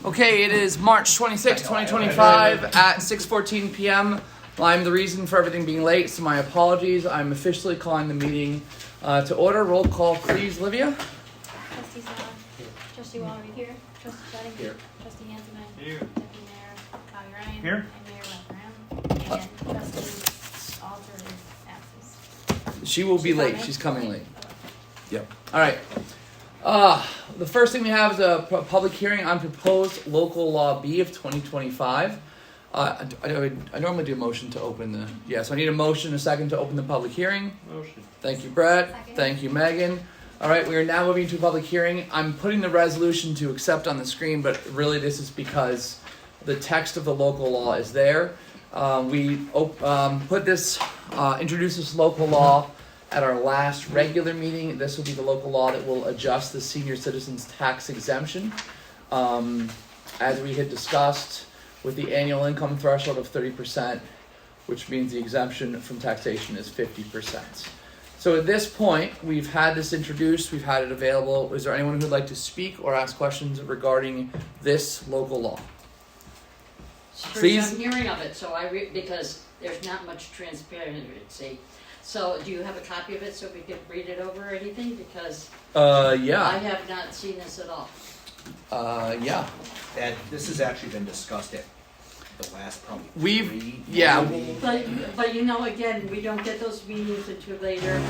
Okay, it is March 26, 2025 at 6:14 p.m. I'm the reason for everything being late, so my apologies. I'm officially calling the meeting to order. Roll call, please, Livia. Trustee Sal. Here. Trustee Waller. Here. Trustee Shetty. Here. Trustee Hanselman. Here. Deputy Mayor Bobby Ryan. Here. And Mayor Webb Brown. And Trustee Alter is absent. She will be late. She's coming late. Yep. All right. The first thing we have is a public hearing on proposed local law B of 2025. I normally do a motion to open the, so I need a motion, a second to open the public hearing. Motion. Thank you, Brett. Second. Thank you, Megan. All right, we are now moving to a public hearing. I'm putting the resolution to accept on the screen, but really this is because the text of the local law is there. We introduced this local law at our last regular meeting. This will be the local law that will adjust the senior citizens tax exemption. As we had discussed, with the annual income threshold of 30%, which means the exemption from taxation is 50%. So at this point, we've had this introduced, we've had it available. Is there anyone who'd like to speak or ask questions regarding this local law? Please. I'm hearing of it, so because there's not much transparency. So do you have a copy of it so we could read it over or anything? Because Yeah. I have not seen this at all. Yeah. And this has actually been discussed at the last probably We've, three yeah. meetings. But you know, again, we don't get those meetings until later,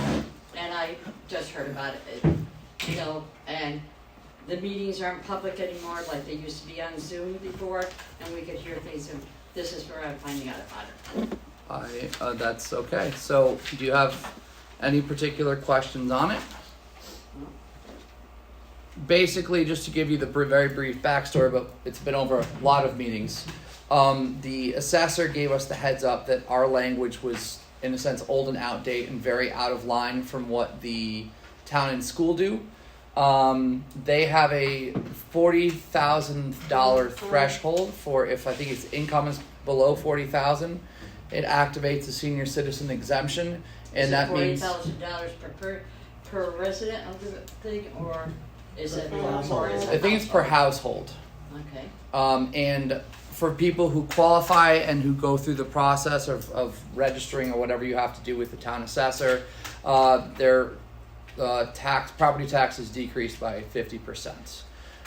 and I just heard about it, you know, and the meetings aren't public anymore like they used to be on Zoom before, and we could hear things, and this is where I'm finding out about it. That's okay. So, do you have any particular questions on it? Basically, just to give you the very brief backstory, but it's been over a lot of meetings. The assessor gave us the heads up that our language was, in a sense, old and outdated and very out of line from what the town and school do. They have a $40,000 threshold for if I think its income is below $40,000. It activates the senior citizen exemption, and that means $40,000 per resident of the thing, or is it more? I think it's per household. Okay. And for people who qualify and who go through the process of registering or whatever you have to do with the town assessor, their property tax is decreased by 50%.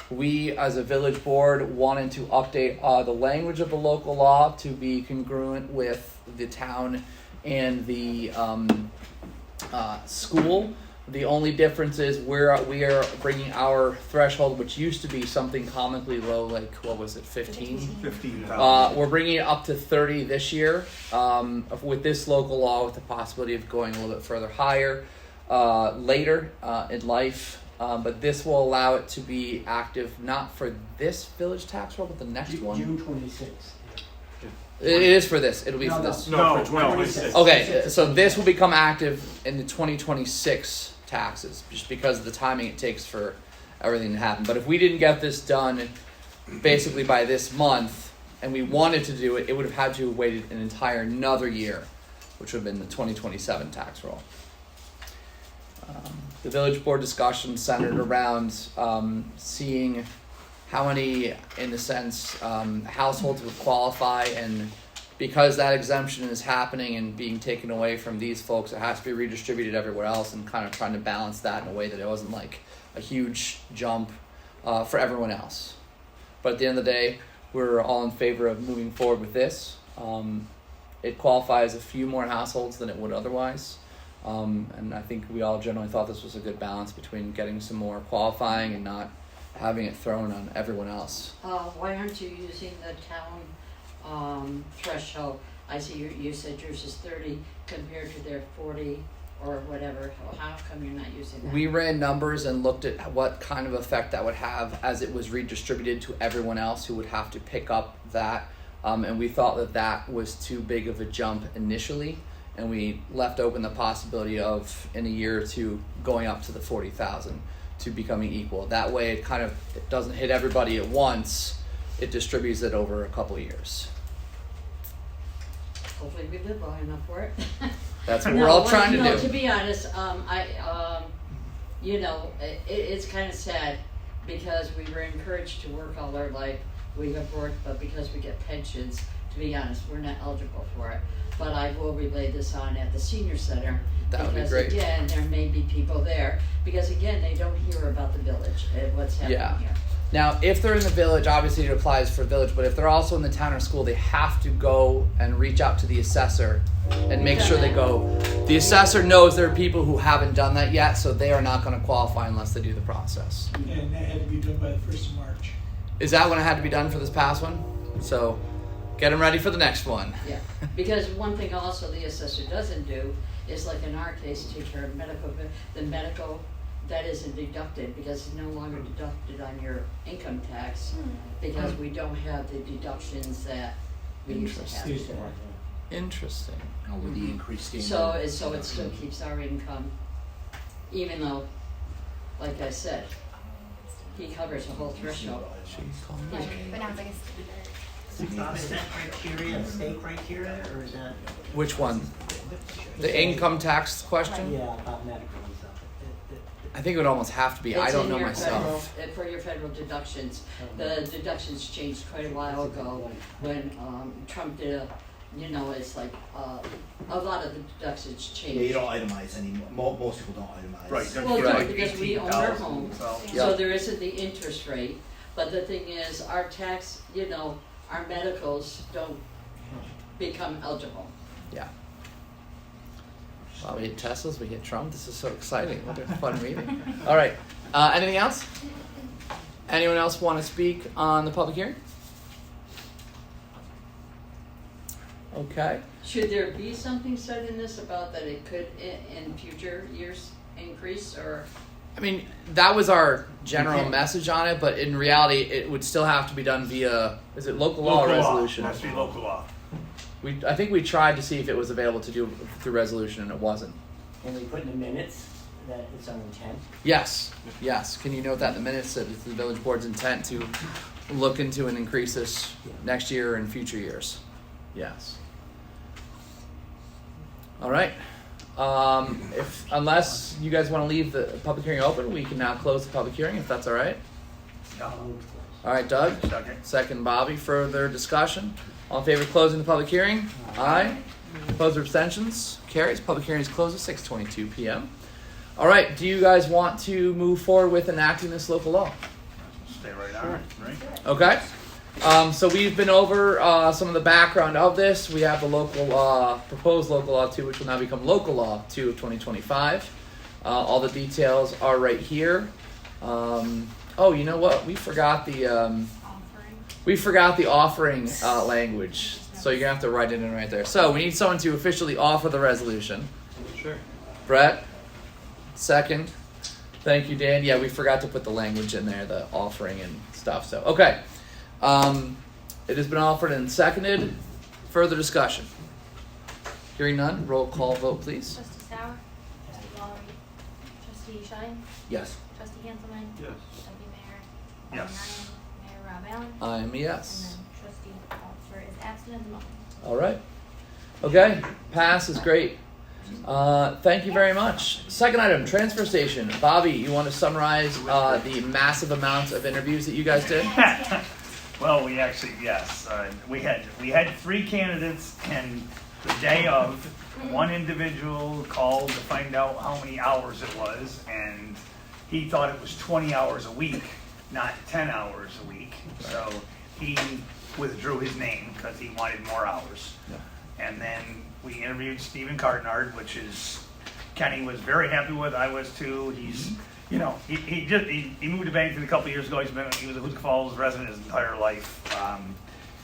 We, as a village board, wanted to update the language of the local law to be congruent with the town and the school. The only difference is we are bringing our threshold, which used to be something comically low, like what was it, 15? 15,000. We're bringing it up to 30 this year with this local law, with the possibility of going a little bit further higher later in life. But this will allow it to be active not for this village tax roll, but the next one. June 26th. It is for this. It'll be for this. No, for 2026. Okay, so this will become active in the 2026 taxes, just because of the timing it takes for everything to happen. But if we didn't get this done basically by this month, and we wanted to do it, it would have had to have waited an entire another year, which would have been the 2027 tax roll. The village board discussion centered around seeing how many, in a sense, households would qualify, and because that exemption is happening and being taken away from these folks, it has to be redistributed everywhere else, and kind of trying to balance that in a way that it wasn't like a huge jump for everyone else. But at the end of the day, we're all in favor of moving forward with this. It qualifies a few more households than it would otherwise. And I think we all generally thought this was a good balance between getting some more qualifying and not having it thrown on everyone else. Why aren't you using the town threshold? I see you said yours is 30 compared to their 40 or whatever. How come you're not using that? We ran numbers and looked at what kind of effect that would have as it was redistributed to everyone else who would have to pick up that. And we thought that was too big of a jump initially. And we left open the possibility of, in a year or two, going up to the 40,000 to becoming equal. That way it doesn't hit everybody at once. It distributes it over a couple of years. Hopefully we live long enough for it. That's what we're all trying to do. To be honest, it's kind of sad because we were encouraged to work all our life we have worked, but because we get pensions, to be honest, we're not eligible for it. But I will relay this on at the senior center. That would be Because great. again, there may be people there, because again, they don't hear about the village and what's happening Yeah. here. Now, if they're in the village, obviously it applies for village, but if they're also in the town or school, they have to go and reach out to the assessor and make sure they go. The assessor knows there are people who haven't done that yet, so they are not going to qualify unless they do the process. And that had to be done by the 1st of March. Is that when it had to be done for this past one? So, get them ready for the next one. Yeah, because one thing also the assessor doesn't do is, like in our case, take care of the medical that isn't deducted, because it's no longer deducted on your income tax, because we don't have the deductions that we used to have. Interesting. With the increased standard. So it still keeps our income, even though, like I said, he covers the whole threshold. Right, but now it's like a standard. Is that criteria, state criteria, or is that? Which one? The income tax question? Yeah, about medical and stuff. I think it would almost have to be. I It's don't in know your myself. federal, for your federal deductions. The deductions changed quite a while ago when Trump did it's like a lot of the deductions changed. Yeah, you don't itemize anymore. Most people don't itemize. Right. Well, Right. no, because we own our 18,000, home, so- so there isn't the interest rate. But the thing is, our tax, our medicals don't become eligible. Yeah. Wow, we hit Teslas, we hit Trump. This is so exciting. What a fun meeting. All right. Anything else? Anyone else want to speak on the public hearing? Okay. Should there be something said in this about that it could in future years increase, or? I mean, that was our general message on it, but in reality, it would still have to be done via, is it local law or resolution? Has to be local law. I think we tried to see if it was available to do through resolution, and it wasn't. Can we put in the minutes that it's our intent? Yes. Can you note that in the minutes that it's the village board's intent to look into and increase this next year and future years? Yes. All right. Unless you guys want to leave the public hearing open, we can now close the public hearing if that's all right. Yeah. All right, Doug. Second. Second, Bobby. Further discussion? All in favor of closing the public hearing? Aye. Opposed or abstentions? Carries. Public hearing is closed at 6:22 p.m. All right. Do you guys want to move forward with enacting this local law? Stay right on it, right? Okay. So we've been over some of the background of this. We have the local proposed local law 2, which will now become local law 2 of 2025. All the details are right here. Oh, you know what? We forgot the offering language. So you're gonna have to write it in right there. So we need someone to officially offer the resolution. Sure. Brett, second. Thank you, Dan. Yeah, we forgot to put the language in there, the offering and stuff. So okay. It has been offered and seconded. Further discussion? Hearing none, roll call vote, please. Trustee Sauer, Trustee Lawry, Trustee Shetting, Yes. Trustee Hanselman, Yes. Deputy Mayor Yes. Ryan, Mayor Rob Allen, I am a yes. and then Trustee Officer is absent at the moment. All right. Okay, pass is great. Thank you very much. Second item, transfer station. Bobby, you want to summarize the massive amounts of interviews that you guys did? Well, we actually, yes. We had 3 candidates, and the day of, one individual called to find out how many hours it was, and he thought it was 20 hours a week, not 10 hours a week. So he withdrew his name because he wanted more hours. Yeah. And then we interviewed Stephen Cardenard, which is Kenny was very happy with. I was too. He's he moved to Bennington a couple of years ago. He was a Hoosick Falls resident his entire life.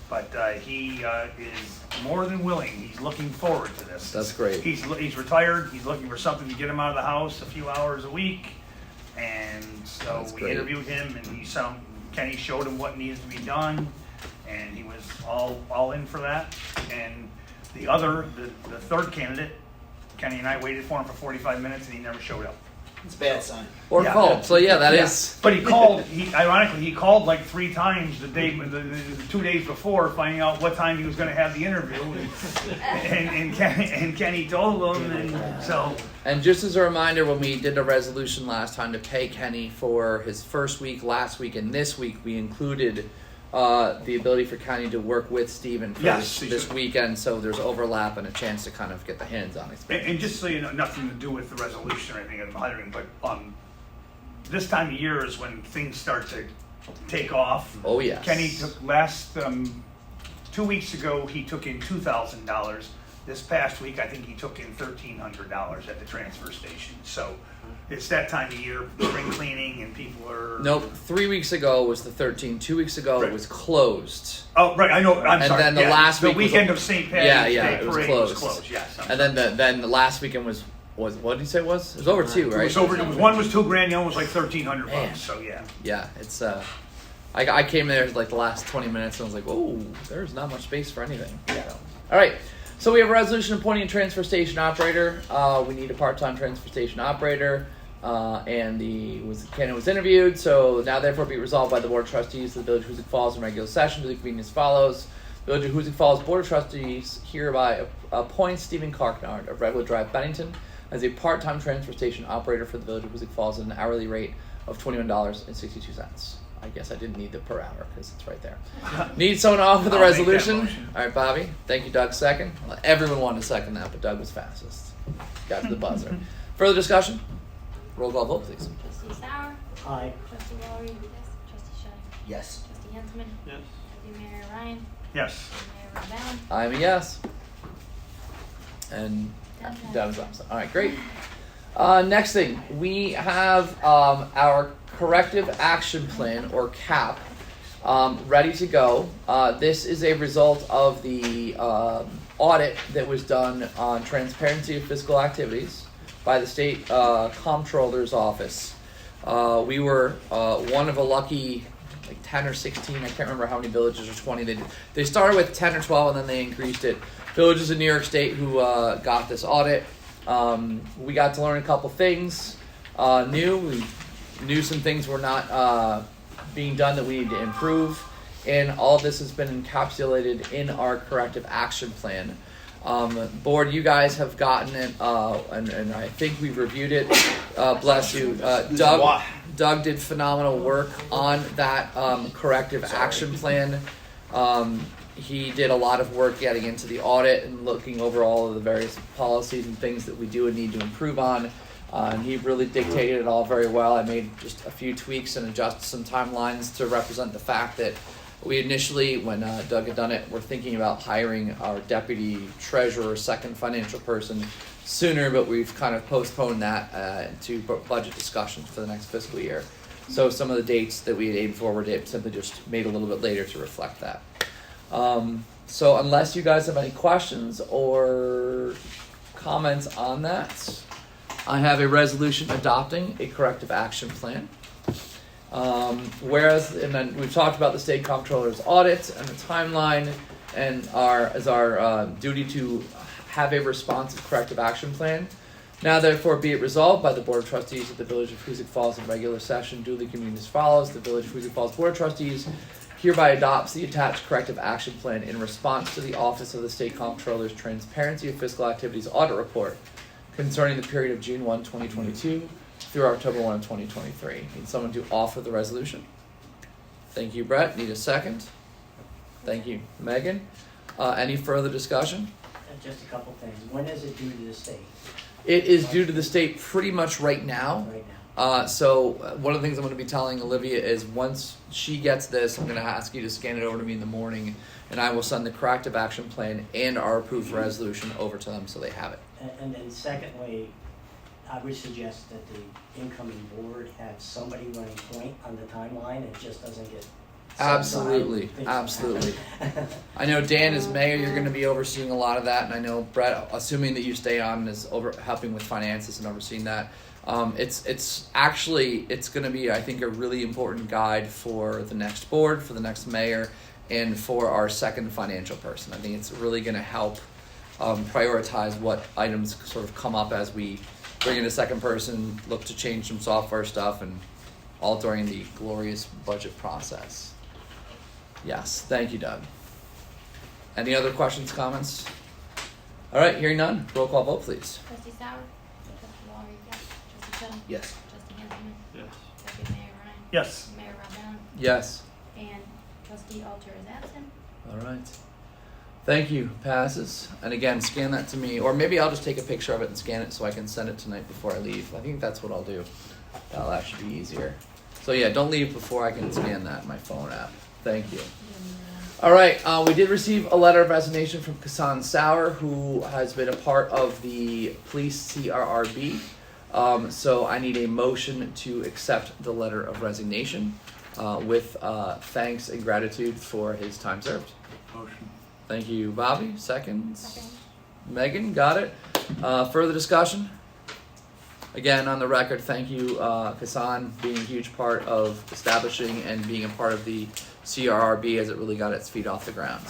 But he is more than willing. He's looking forward to this. That's great. He's retired. He's looking for something to get him out of the house a few hours a week. And so That's we great. interviewed him, and Kenny showed him what needed to be done, and he was all in for that. And the third candidate, Kenny and I waited for him for 45 minutes, and he never showed up. It's a bad sign. Or Yeah. called. So yeah, that is. But he called. Ironically, he called like 3 times the 2 days before, finding out what time he was going to have the interview, and Kenny told him, and so. And just as a reminder, when we did a resolution last time to pay Kenny for his first week, last week, and this week, we included the ability for county to work with Stephen for Yes, this weekend, so there's overlap and a chance to kind of get the hands-on experience. And just so you know, nothing to do with the resolution or anything of hiring, but this time of year is when things start to take off. Oh, yes. Kenny took 2 weeks ago, he took in $2,000. This past week, I think he took in $1,300 at the transfer station. So it's that time of year, spring cleaning, and people are. Nope. 3 weeks ago was the 13. 2 weeks ago Right. it was closed. Oh, right. I know. I'm And sorry. then the yeah, last the week was weekend a- of St. Patrick's Yeah, Day it was parade closed. was closed. Yes. I'm And sorry. then the last weekend was what did you say it was? It was over 2, It right? was over. One was $2,000. The other was like $1,300. Man. So yeah. Yeah, it's I came there like the last 20 minutes and I was like, oh, there's not much space for anything. Yeah. So, all right. So we have a resolution appointing a transfer station operator. We need a part-time transfer station operator, and candidate was interviewed. So now therefore be resolved by the Board of Trustees of the Village of Hoosick Falls in regular session to the convene as follows. Village of Hoosick Falls Board of Trustees hereby appoints Stephen Clarknard of Redwood Drive, Bennington, as a part-time transfer station operator for the Village of Hoosick Falls at an hourly rate of $21.62. I guess I didn't need the per hour because it's right there. Need someone to offer the I'll make that resolution? motion. All right, Bobby. Thank you, Doug. Second. Well, everyone wanted to second that, but Doug was fastest. Got to the buzzer. Further discussion? Roll call vote, please. Trustee Sauer, Aye. trustee Lowry, trustee Shetty, Yes. trustee Hanselman, Yes. deputy mayor Ryan, Yes. and mayor Rob I'm a yes. And Allen. Doug is opposite. All right, great. Next thing, we have our corrective action plan, or CAP, ready to go. This is a result of the audit that was done on transparency of fiscal activities by the state comptroller's office. We were one of a lucky 10 or 16, I can't remember how many villages, or 20 they started with 10 or 12 and then they increased it. Villages in New York State who got this audit. We got to learn a couple things new. We knew some things were not being done that we need to improve, and all of this has been encapsulated in our corrective action plan. Board, you guys have gotten it, and I think we've reviewed it. Bless you. Doug did phenomenal work on that corrective action plan. He did a lot of work getting into the audit and looking over all of the various policies and things that we do and need to improve on. And he really dictated it all very well. I made just a few tweaks and adjusted some timelines to represent the fact that we initially, when Doug had done it, were thinking about hiring our deputy treasurer, second financial person sooner, but we've kind of postponed that to budget discussions for the next fiscal year. So some of the dates that we had aimed for were simply just made a little bit later to reflect that. So unless you guys have any questions or comments on that, I have a resolution adopting a corrective action plan. Whereas, and then we've talked about the state comptroller's audit and the timeline, and our duty to have a responsive corrective action plan. Now, therefore, be it resolved by the Board of Trustees of the Village of Hoosick Falls in regular session, duly convened as follows. The Village of Hoosick Falls Board of Trustees hereby adopts the attached corrective action plan in response to the Office of the State Comptroller's Transparency of Fiscal Activities Audit Report concerning the period of June 1, 2022 through October 1, 2023. Need someone to offer the resolution? Thank you, Brett. Need a second? Thank you, Megan. Any further discussion? Just a couple things. When is it due to the state? It is due to the state pretty much right now. Right now. So one of the things I'm going to be telling Olivia is once she gets this, I'm going to ask you to scan it over to me in the morning, and I will send the corrective action plan and our approved resolution over to them so they have it. And then secondly, I would suggest that the incoming board have somebody running point on the timeline. It just doesn't get. Absolutely, absolutely. I know Dan as mayor, you're going to be overseeing a lot of that, and I know Brett, assuming that you stay on, is helping with finances and overseeing that. It's going to be, I think, a really important guide for the next board, for the next mayor, and for our second financial person. I think it's really going to help prioritize what items sort of come up as we bring in a second person, look to change some software stuff, and all during the glorious budget process. Yes, thank you, Doug. Any other questions, comments? All right, hearing none. Roll call vote, please. Trustee Sauer, trustee Lowry, trustee Shetty, Yes. trustee Hanselman, Yes. deputy mayor Ryan, Yes. mayor Rob Allen, Yes. and Trustee Alter is absent. All right. Thank you. Passes. And again, scan that to me, or maybe I'll just take a picture of it and scan it so I can send it tonight before I leave. I think that's what I'll do. That'll actually be easier. So yeah, don't leave before I can scan that in my phone app. Thank you. All right. We did receive a letter of resignation from Kassan Sauer, who has been a part of the police CRRB. So I need a motion to accept the letter of resignation with thanks and gratitude for his time served. Motion. Thank you, Bobby. Seconds. Second. Megan, got it. Further discussion? Again, on the record, thank you, Kassan, being a huge part of establishing and being a part of the CRRB as it really got its feet off the ground.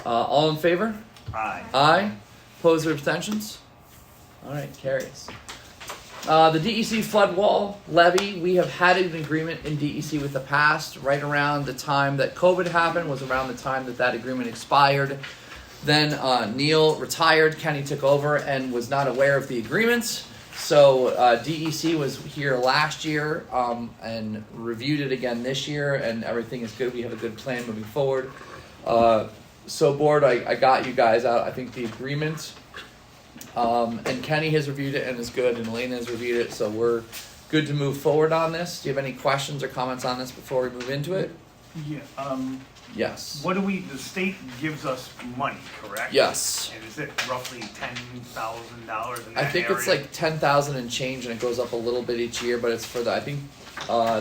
All in favor? Aye. Aye. Opposed or abstentions? All right, carries. The DEC flood wall levy, we have had an agreement in DEC with the past. Right around the time that COVID happened was around the time that that agreement expired. Then Neil retired, Kenny took over and was not aware of the agreements. So DEC was here last year and reviewed it again this year, and everything is good. We have a good plan moving forward. So board, I got you guys out. I think the agreement, and Kenny has reviewed it and is good, and Elena has reviewed it, so we're good to move forward on this. Do you have any questions or comments on this before we move into it? Yeah, Yes. what do we, the state gives us money, correct? Yes. And is it roughly $10,000 in that I think it's area? like 10,000 and change, and it goes up a little bit each year. But it's for the. I think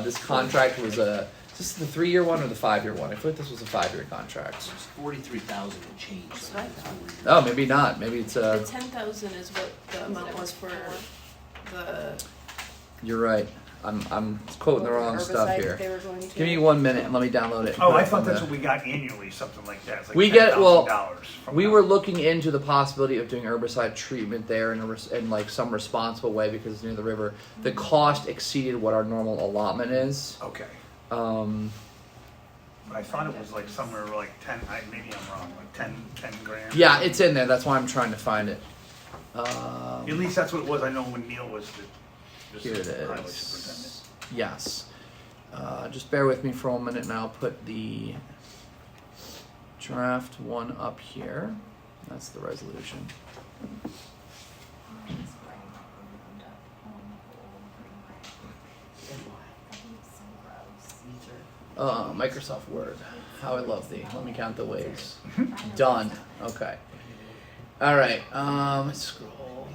this contract was a. Is this the 3-year one or the 5-year one? I thought this was a 5-year contract. It's 43,000 and change. That's what I thought. Oh, maybe not. Maybe it's The 10,000 is what the amount was for the You're right. I'm quoting the wrong stuff herbicide here. they were going to. Give me 1 minute and let me download it. Oh, I thought that's what we got annually, something like that. It's like We get- well, $10,000 from We them. were looking into the possibility of doing herbicide treatment there in like some responsible way because it's near the river. The cost exceeded what our normal allotment is. Okay. Um, I thought it was like somewhere like 10, maybe I'm wrong, like 10 grand. yeah, it's in there. That's why I'm trying to find it. At least that's what it was. I know when Neil was the Here it highway is. superintendent. Yes. Just bear with me for a minute and I'll put the draft one up here. That's the resolution. Microsoft Word. How I love thee. Let me count the waves. Done. Okay. All right. Let's scroll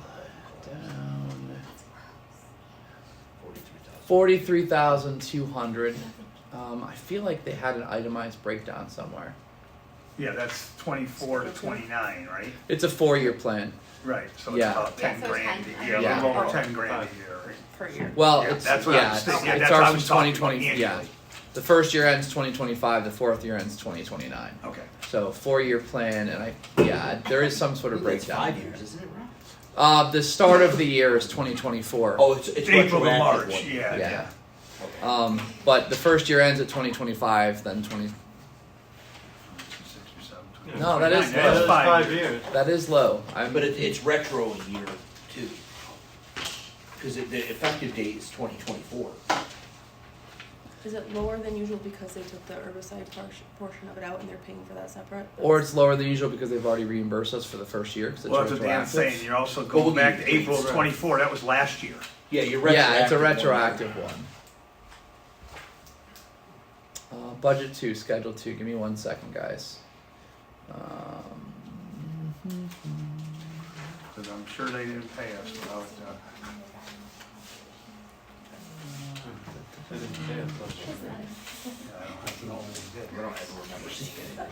down. 43,200. I feel like they had an itemized breakdown somewhere. Yeah, that's 24 to 29, right? It's a 4-year plan. Right, so it's Yeah. about 10 So it's grand 10. a year, a Yeah. little over 10 grand a year, right? per year. Well, Yeah, it's that's what I was thinking. Yeah, it that's starts what I from was talking about 2020. Yeah, annually. the first year ends 2025. The 4th year ends 2029. Okay. So 4-year plan, and there is some sort of It's breakdown. 5 years, isn't it, Rob? The start of the year is 2024. Oh, it's April to retroactive March, one. yeah. Yeah. Okay. But the first year ends at 2025. Then 20. No, that is That's low. 5 years. That is low. But it's retro a year too. Because the effective date is 2024. Is it lower than usual because they took the herbicide portion of it out and they're paying for that separate? Or it's lower than usual because they've already reimbursed us for the first year. 'Cause it's Well, that's what Dan's saying, retroactive. you're also Well, going back to you- April right. 24, that was last year. Yeah, you're Yeah, it's a retroactive. retroactive one. Budget 2, Schedule 2. Give me 1 second, guys. Because I'm sure they didn't pay us without, I don't have to know what they did. I don't ever remember seeing it.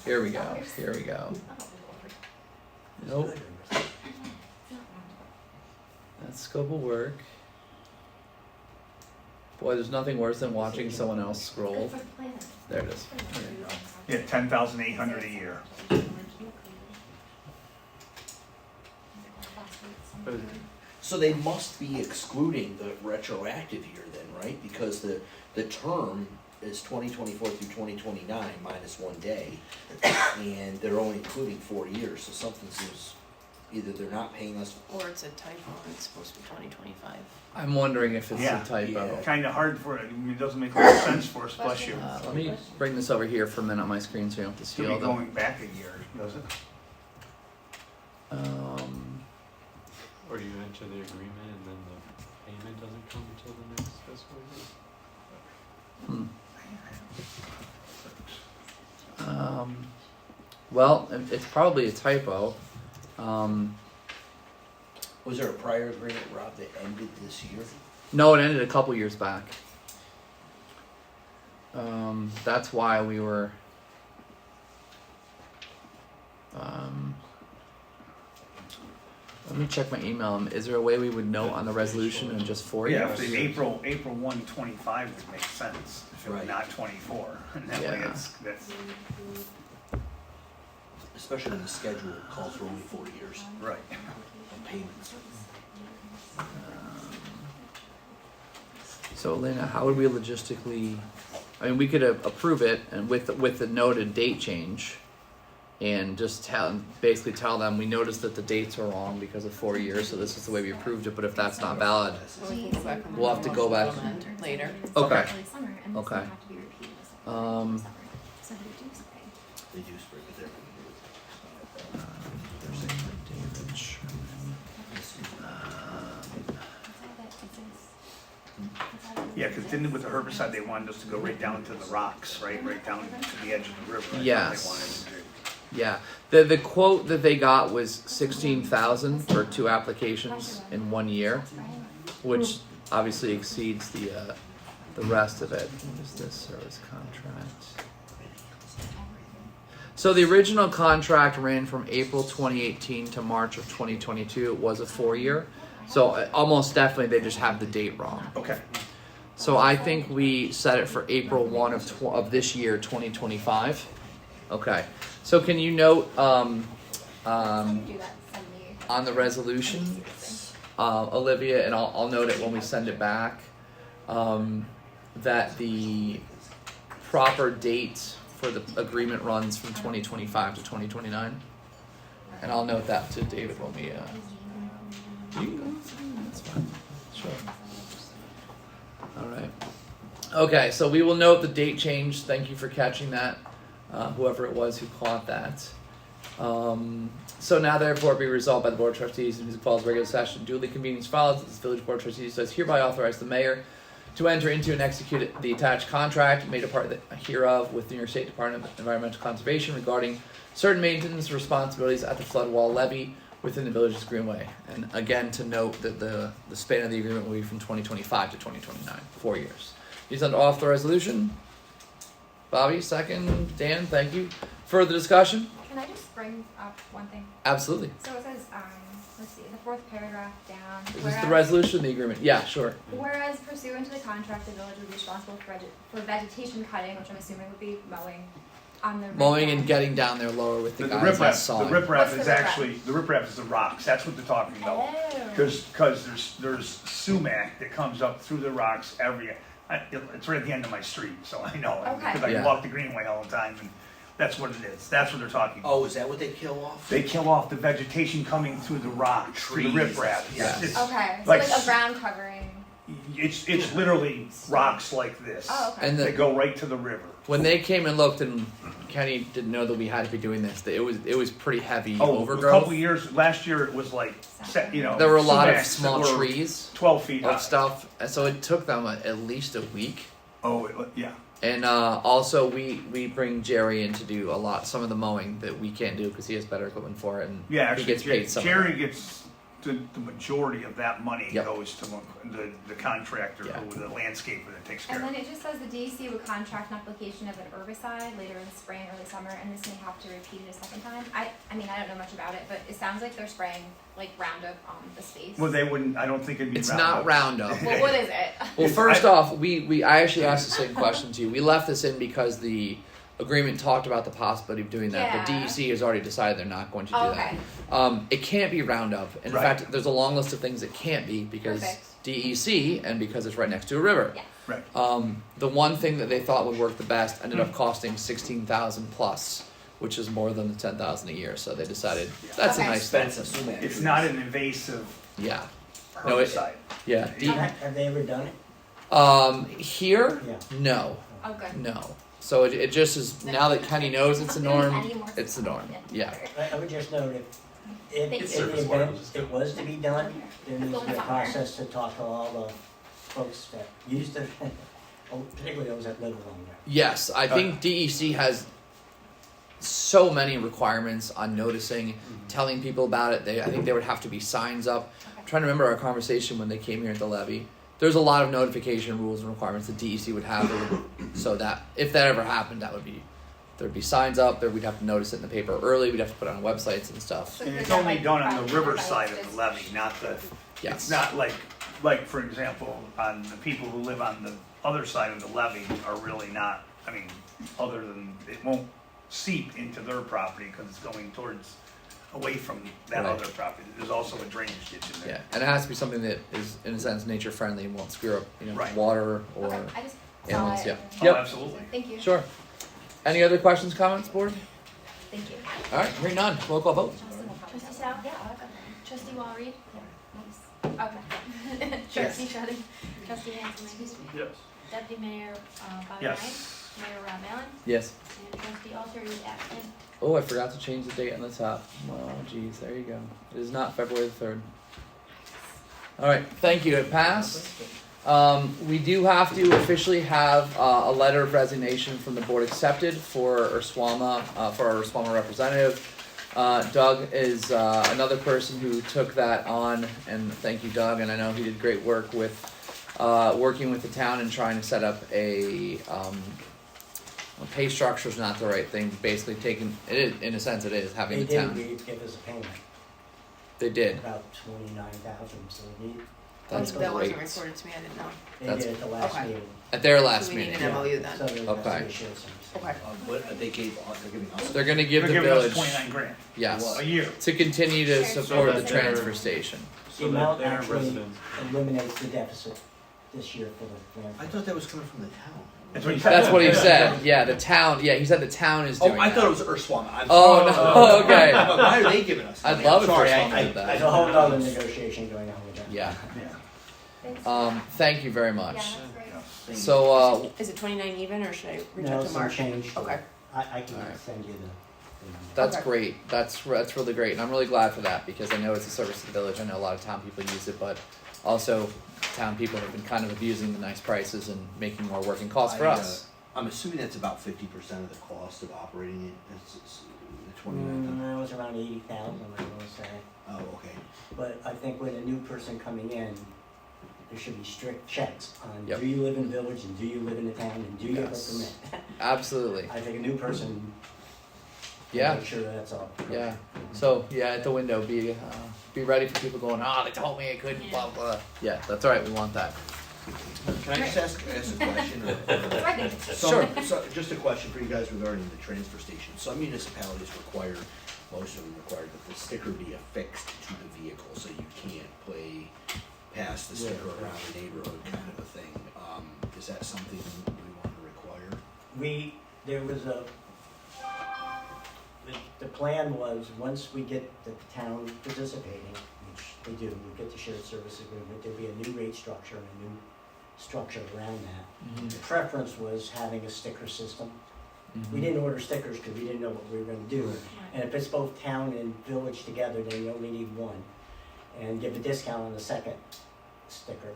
Here we go. Here we go. Nope. That's scope of work. Boy, there's nothing worse than watching someone else scroll. There it is. Yeah, 10,800 a year. So they must be excluding the retroactive year then, right? Because the term is 2024 through 2029 minus 1 day, and they're only including 4 years, so something seems either they're not paying us. Or it's a typo and it's supposed to be 2025. I'm wondering if it's Yeah. a typo. Yeah. Kinda hard for it, I mean, it doesn't make a lot of sense for us, bless you. Let me bring this over here for a minute on my screen so you don't have to see Should all be the. going back a year, does it? Or you enter the agreement and then the payment doesn't come until the next fiscal year? Well, it's probably a typo. Was there a prior agreement, Rob, that ended this year? No, it ended a couple years back. That's why we were. Let me check my email. Is there a way we would note on the resolution in just 4 Yeah, years? if the April 1, 25 would make sense, if it were Right. not 24, and that way Yeah. that's, Especially when the schedule calls for only 4 years right. of payments. So, Lena, how would we logistically? I mean, we could approve it and with the noted date change, and just basically tell them we noticed that the dates are wrong because of 4 years, so this is the way we approved it. But if that's not valid, So we can go back on We'll have to go back. later. Okay. Early summer, and this Okay. will have to be repeated this Um, summer. So they do spray. They do spray, but they're. David Sherman. That's all that exists. That's all that Yeah, because didn't with the herbicide, they wanted us to go right down to the rocks, right down to the edge of the river. I thought Yes. They wanted to do. Yeah, the quote that they got was 16,000 for 2 applications in 1 year, which obviously exceeds the rest of it. What is this service contract? So the original contract ran from April 2018 to March of 2022. It was a 4-year, so almost definitely they just have the date wrong. Okay. So I think we set it for April 1 of this year, 2025. Okay. So can you note do that, send me. on the resolution, Olivia, and I'll note it when we send it back, that the proper date for the agreement runs from 2025 to 2029, and I'll note that to David when we. You can go. That's fine. Sure. All right. Okay, so we will note the date change. Thank you for catching that, whoever it was who caught that. So now therefore be resolved by the Board of Trustees in Hoosick Falls regular session duly convened as follows. This Village Board of Trustees does hereby authorize the mayor to enter into and execute the attached contract made a part hereof with the New York State Department of Environmental Conservation regarding certain maintenance responsibilities at the flood wall levee within the village's greenway. And again, to note that the span of the agreement will be from 2025 to 2029, 4 years. You send off the resolution. Bobby, second. Dan, thank you. Further discussion? Can I just bring up one thing? Absolutely. So it says, let's see, the 4th paragraph down. Is this the resolution, the agreement? Yeah, sure. Whereas pursuant to the contract, the village would be responsible for vegetation cutting, which I'm assuming would be mowing on the. Mowing and getting down there lower with the The guys that riprap, saw the it. riprap What's is the riprap? actually, the riprap is the rocks, that's what they're talking about. Oh. Because there's sumac that comes up through the rocks it's right at the end of my street, so I know. Okay. Because I Yeah. walk the greenway all the time, and that's what it is, that's what they're talking about. Oh, is that what they kill off? They kill off the vegetation coming through the rocks, through the Trees. riprap. Yes. It's, Okay, so Like like a ground covering. it's literally rocks like this. Oh, okay. And They go right to the river. when they came and looked, and Kenny didn't know that we had to be doing this, it was pretty heavy Oh, a overgrowth. couple years, last year it was like, There were a lot of sumacs that small were trees 12 feet high. of stuff, and so it took them at least a week. Oh, yeah. And also, we bring Jerry in to do some of the mowing that we can't do because he has better equipment for it, and Yeah, he actually, gets paid some. Jerry gets the majority of that money Yep. goes to the contractor, Yeah. the landscaper that takes care And of then it. it just says the DEC would contract an application of an herbicide later in the spring, early summer, and this may have to repeat it a second time. I mean, I don't know much about it, but it sounds like they're spraying like Roundup on the space. Well, they wouldn't, I don't think it'd be It's Roundup. not Roundup. Well, what is it? Well, first off, I actually asked the same question to you. We left this in because the agreement talked about the possibility of doing that, but Yeah. DEC has already decided they're not going to do Okay. that. It can't be Roundup. In Right. fact, there's a long list of things it can't be because Perfect. DEC and because it's right next to a river. Yeah. Right. The one thing that they thought would work the best ended up costing $16,000 plus, which is more than the 10,000 a year. So they decided that's Okay. a nice thing. Expensive. It's not an invasive Yeah, No, it- herbicide. yeah. Have they ever done it? Here, Yeah. no, Oh, good. no. So it just is now that Kenny knows it's the norm. It's the norm. Yeah. I would just note if Thank in you. the event it was to be done, there needs to be a process to talk to all the folks that used it, particularly those that live along there. Yes, I think DEC has so many requirements on noticing, telling people about it. I think there would have to be signs up. I'm trying to remember our conversation when they came here at the levee. There's a lot of notification rules and requirements that DEC would have, so that if that ever happened, there'd be signs up. We'd have to notice it in the paper early. We'd have to put it on websites and stuff. And it's only done on the river side of the levee, not the, Yes. it's not like for example, on the people who live on the other side of the levee are really not, I mean, other than, it won't seep into their property because it's going towards, away from that Right. other property. There's also a drainage ditch in Yeah, there. and it has to be something that is, in a sense, nature friendly and won't screw up, Right. water or Okay, I just animals. saw Yeah. it. Oh, Yep. absolutely. Thank you. Sure. Any other questions, comments, board? Thank you. All right, hearing none. Roll call vote. Trustee Sal? Yeah, I'll go. Trustee Walry? Okay. Trustee Shredding? Trustee Hanselman? Yes. Deputy Mayor Bobby Ryan? Yes. Mayor Rob Allen? Yes. And Trustee Alter is absent. Oh, I forgot to change the date on the top. Oh, geez, there you go. It is not February the 3rd. All right, thank you. It passed. We do have to officially have a letter of resignation from the board accepted for Urswama, for our Urswama representative. Doug is another person who took that on, and thank you, Doug. And I know he did great work with working with the town and trying to set up a pay structure is not the right thing. Basically, taking it is, in a sense, it is having They the town. did give us a payment, They did. about 29,000, so That's That wasn't great. reported to me, I didn't know. they That's- did at the last Okay. meeting. At their last So we need meeting, an MOU then. So there Okay. has to be shared services. Okay. What they gave, they're giving us. they're going to give They're the giving village us 29 grand yes a year. to continue to Sure. support So the that they're- transfer station. The So that amount their actually residents. eliminates the deficit this year for the I land. thought that was coming from the town. That's what he said. That's what he said. Yeah, the town. Yeah, he said the town is doing. Oh, I that. thought it was Urswama. Oh no. Okay. But why are they giving us? I'd money? love I'm if sorry, Urswama did that. There's a whole other negotiation going on with that. Yeah. Yeah. Thanks. Thank you very Yeah, much. that's great. Thank you. So Is it 29 even, or should I reach No, out to some Mark? change. Okay. I can Alright. send you the. that's Okay. great. That's really great, and I'm really glad for that because I know it's a service to the village. I know a lot of town people use it, but also town people have been kind of abusing the nice prices and making more working costs for us. I'm assuming that's about 50% of the cost of operating it. It's 29. It was around 80,000, I want to say. Oh, okay. But I think with a new person coming in, there should be strict checks on, Yep. do you live in the village and do you live in the town and do you have a Yes. permit? Absolutely. I think a new person. Yeah. Make sure that's all. Yeah. So yeah, at the window, be ready for people going. Oh, they told me I couldn't. Blah blah. Yeah, that's all right. We want that. Can I just ask a question? Right. Sure. So, just a question for you guys regarding the transfer station. Some municipalities require, most of them require that the sticker be affixed to the vehicle, so you can't play past the sticker around the neighborhood kind of a thing. Is that something we want to require? There was the plan was, once we get the town participating, which they do, we get the shared service agreement, there'd be a new rate structure and a new structure around that. The preference was having a sticker system. We didn't order stickers because we didn't know what we were gonna do. And if it's both town and village together, then you only need one. And give a discount on the second sticker,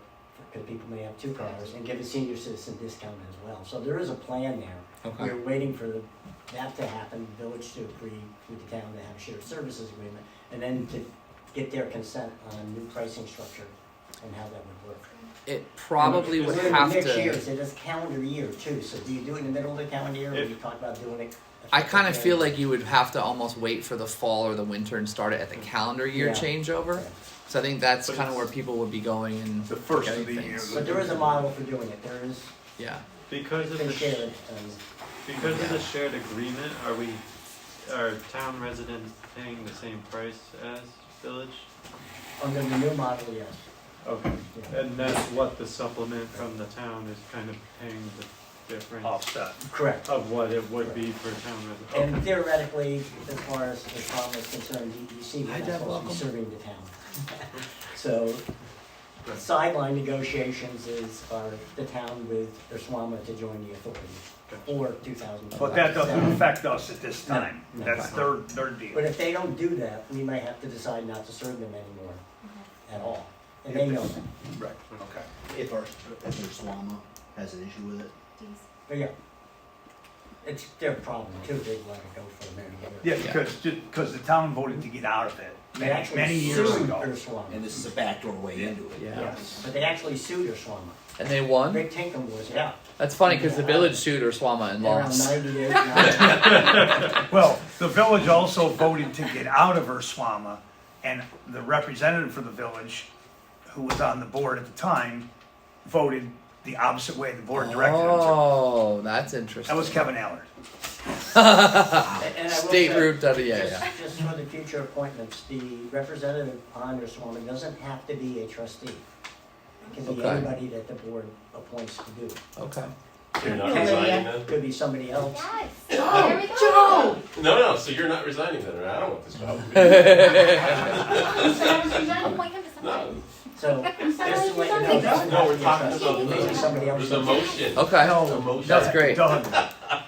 because people may have two cars, and give a senior citizen discount as well. So there is a plan there. Okay. We're waiting for that to happen, the village to agree with the town to have a shared services agreement, and then to get their consent on new pricing structure and how that would work. It probably would It's gonna be have next year, to. so it's calendar year too, so do you do it in the middle of the calendar year, or do you talk about doing it? I kind of feel like you would have to almost wait for the fall or the winter and start it at the calendar year Yeah. changeover. Okay. So I think that's But kind of it's- where people would be going and The first of getting the things. year. But there is a model for doing it, there is, Yeah. Because of been the shared, because of the shared agreement, are town residents paying the same price as village? under the new model, yes. Okay. Yeah. And that's what the supplement from the town is kind of paying the difference Offset. Correct. of what it would be for town residents. And theoretically, as far as the problem is concerned, you see, we're Hi, not Deb, supposed to be welcome. serving the town. So, sideline negotiations are the town with Urswama to join the authority for 2000. But that doesn't affect us at this time. No. That's their deal. But if they don't do that, we may have to decide not to serve them anymore at all. And they know that. Right, okay. If Urswama has an issue with it. But yeah, it's their problem too. They let it go for many years. Yeah, because the town voted to get out of it They actually many years sued ago. Urswama. And this is a backdoor way into it. Yeah. Yes, but they actually sued Urswama. And they won? Rick Tinkham was out. That's funny because the village sued Urswama and Around lost. 98, Well, the village also voted to get out of Urswama, and the representative for the village, who was on the board at the time, voted the opposite way the board directed him to. Oh, that's interesting. That was Kevin Allard. And I will State say, route, yeah. Just for the future appointments, the representative on Urswama doesn't have to be a trustee. It can be Okay. anybody that the board appoints to do. Okay. You're not Could be- resigning then? Could be somebody else. Yes. There we go. No, so you're not resigning then, right? I don't want this job. Appoint him to something. No, So, just to let you know, it doesn't no, have we're to be a talking trustee. about It may be somebody else. there's a motion. Okay. A motion. That's great. Doug,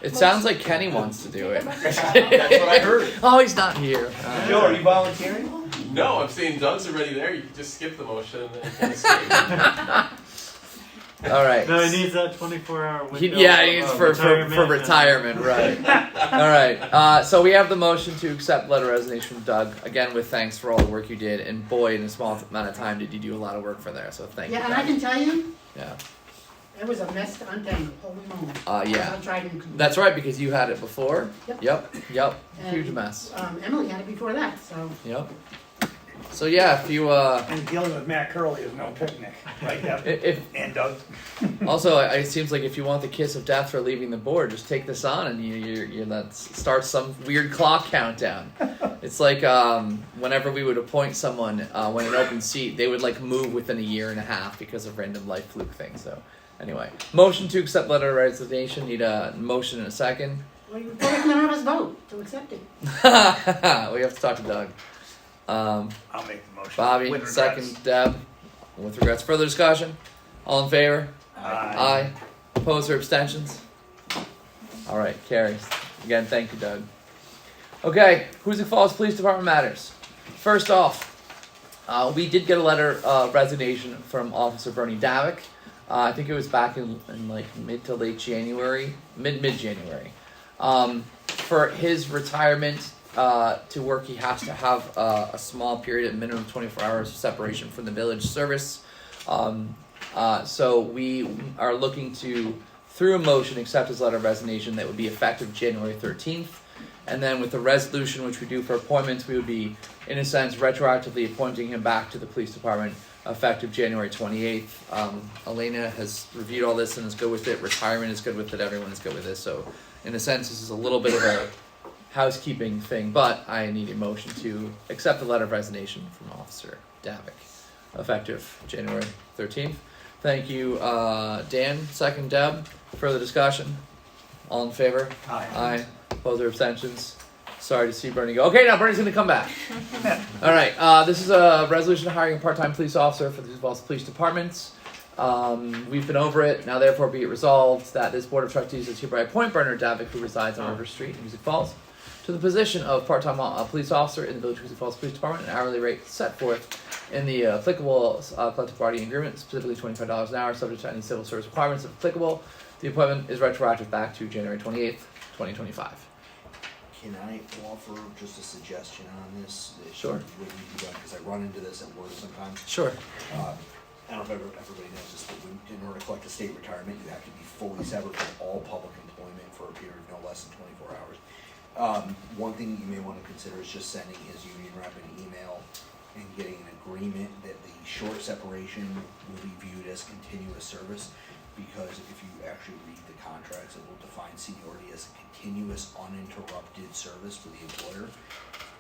It sounds like Kenny wants to do it. That's what I heard. Oh, he's not here. Joe, are you volunteering? No, I'm saying Doug's already there. You can just skip the motion and kind of skip. All right. No, he needs that 24-hour window. Yeah, he needs of for retirement. retirement, right. All right. So we have the motion to accept letter of resignation from Doug. Again, with thanks for all the work you did. And boy, in a small amount of time, did you do a lot of work for there. So thank you. Yeah, and I Doug. can tell you, Yeah. it was a mess to untangle, holy moly. Yeah. I tried and couldn't. That's right, because you had it before. Yep. Yep. And, Huge mess. Emily had it before that, so. Yep. So yeah, if you and dealing with Matt Curley is no picnic, right, Deb? if And Doug. also, it seems like if you want the kiss of death for leaving the board, just take this on and you that starts some weird clock countdown. It's like whenever we would appoint someone when an open seat, they would like move within a year and a half because of random life fluke things. So anyway, motion to accept letter of resignation. Need a motion and a second. Well, you put it in the nervous vote to accept it. We have to talk to Doug. I'll make the motion. Bobby, With regrets. second. Deb, with regrets. Further discussion? All in favor? Aye. Opposed or abstentions? All right, carries. Again, thank you, Doug. Okay, Hoosick Falls Police Department matters. First off, we did get a letter of resignation from Officer Bernie Davick. I think it was back in like mid to late January, mid-January. For his retirement to work, he has to have a small period, a minimum of 24 hours of separation from the village service. So we are looking to, through a motion, accept his letter of resignation that would be effective January 13th. And then with the resolution, which we do for appointments, we would be, in a sense, retroactively appointing him back to the police department effective January 28th. Elena has reviewed all this and is good with it. Retirement is good with it. Everyone is good with this. So in a sense, this is a little bit of a housekeeping thing, but I need a motion to accept the letter of resignation from Officer Davick effective January 13th. Thank you, Dan. Second, Deb. Further discussion? All in favor? Aye. Aye. Opposed or abstentions? Sorry to see Bernie go. Okay, now Bernie's going to come back. All right. This is a resolution hiring a part-time police officer for the Hoosick Falls Police Departments. We've been over it. Now, therefore, be it resolved that this Board of Trustees does hereby appoint Bernard Davick, who resides on River Street in Hoosick Falls, to the position of part-time police officer in the Village of Hoosick Falls Police Department, an hourly rate set forth in the applicable collective bargaining agreement, specifically $25 an hour, subject to any civil service requirements if applicable. The appointment is retroactive back to January 28th, 2025. Can I offer just a suggestion on this? Sure. Because I run into this at work sometimes. Sure. I don't know if everybody knows this, but in order to collect a state retirement, you have to be fully severed from all public employment for a period of no less than 24 hours. One thing you may want to consider is just sending his union rep an email and getting an agreement that the short separation will be viewed as continuous service, because if you actually read the contracts, it will define seniority as a continuous, uninterrupted service for the employer.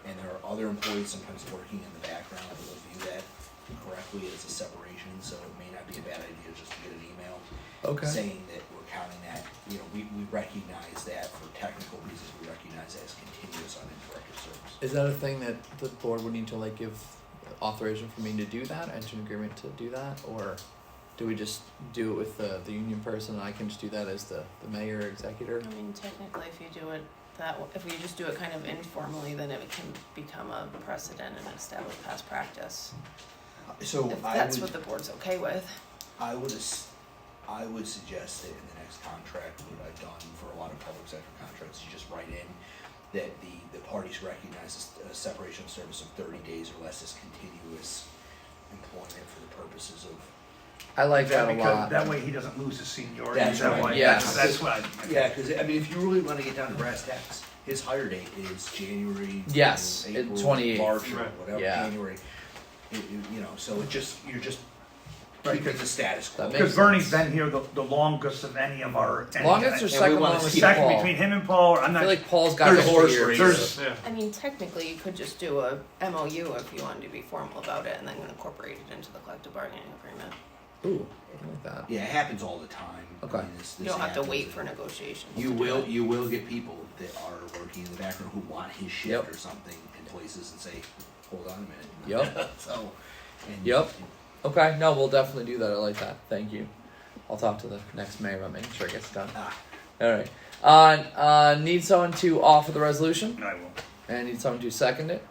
And there are other employees sometimes working in the background that will view that correctly as a separation, so it may not be a bad idea just to get an email saying that we're counting that we recognize that for technical reasons, we recognize that as continuous uninterrupted service. Is that a thing that the board would need to like give authorization for me to do that, enter an agreement to do that, or do we just do it with the union person and I can just do that as the mayor or executor? I mean, technically, if you do it if we just do it kind of informally, then it can become a precedent and establish past practice. So If that's what the board's okay with. I would suggest that in the next contract, what I've done for a lot of public sector contracts, you just write in that the parties recognize a separation of service of 30 days or less as continuous employment for the purposes of. I like that a because lot. that way he doesn't lose his seniority. That's that right. way. Yeah. That's what I. Yeah, because I mean, if you really want to get down to brass tacks, his hire date is January. Yes, April, 28th. March, or Right. whatever. Yeah. January. So you're just Right. keeping the status quo. That Because makes Bernie's sense. been here the longest of any of our. Longest or we second wanna longest see to second Paul? between him and Paul. I'm I not. feel like Paul's got There's extra horse years. races. There's. Yeah. I mean, technically, you could just do a MOU if you wanted to be formal about it and then incorporate it into the collective bargaining agreement. Ooh, I like that. Yeah, it happens all the time. Okay. I mean, this You don't have to happens. wait for negotiations. You to do it. will get people that are working in the background who want his shift Yep. or something in places and say, hold on a minute. Yep. So. And Yep. Okay, no, we'll definitely do that. I like that. Thank you. I'll talk to the next mayor about making sure it gets done. All right. Need someone to offer the resolution, I will. and need someone to second it.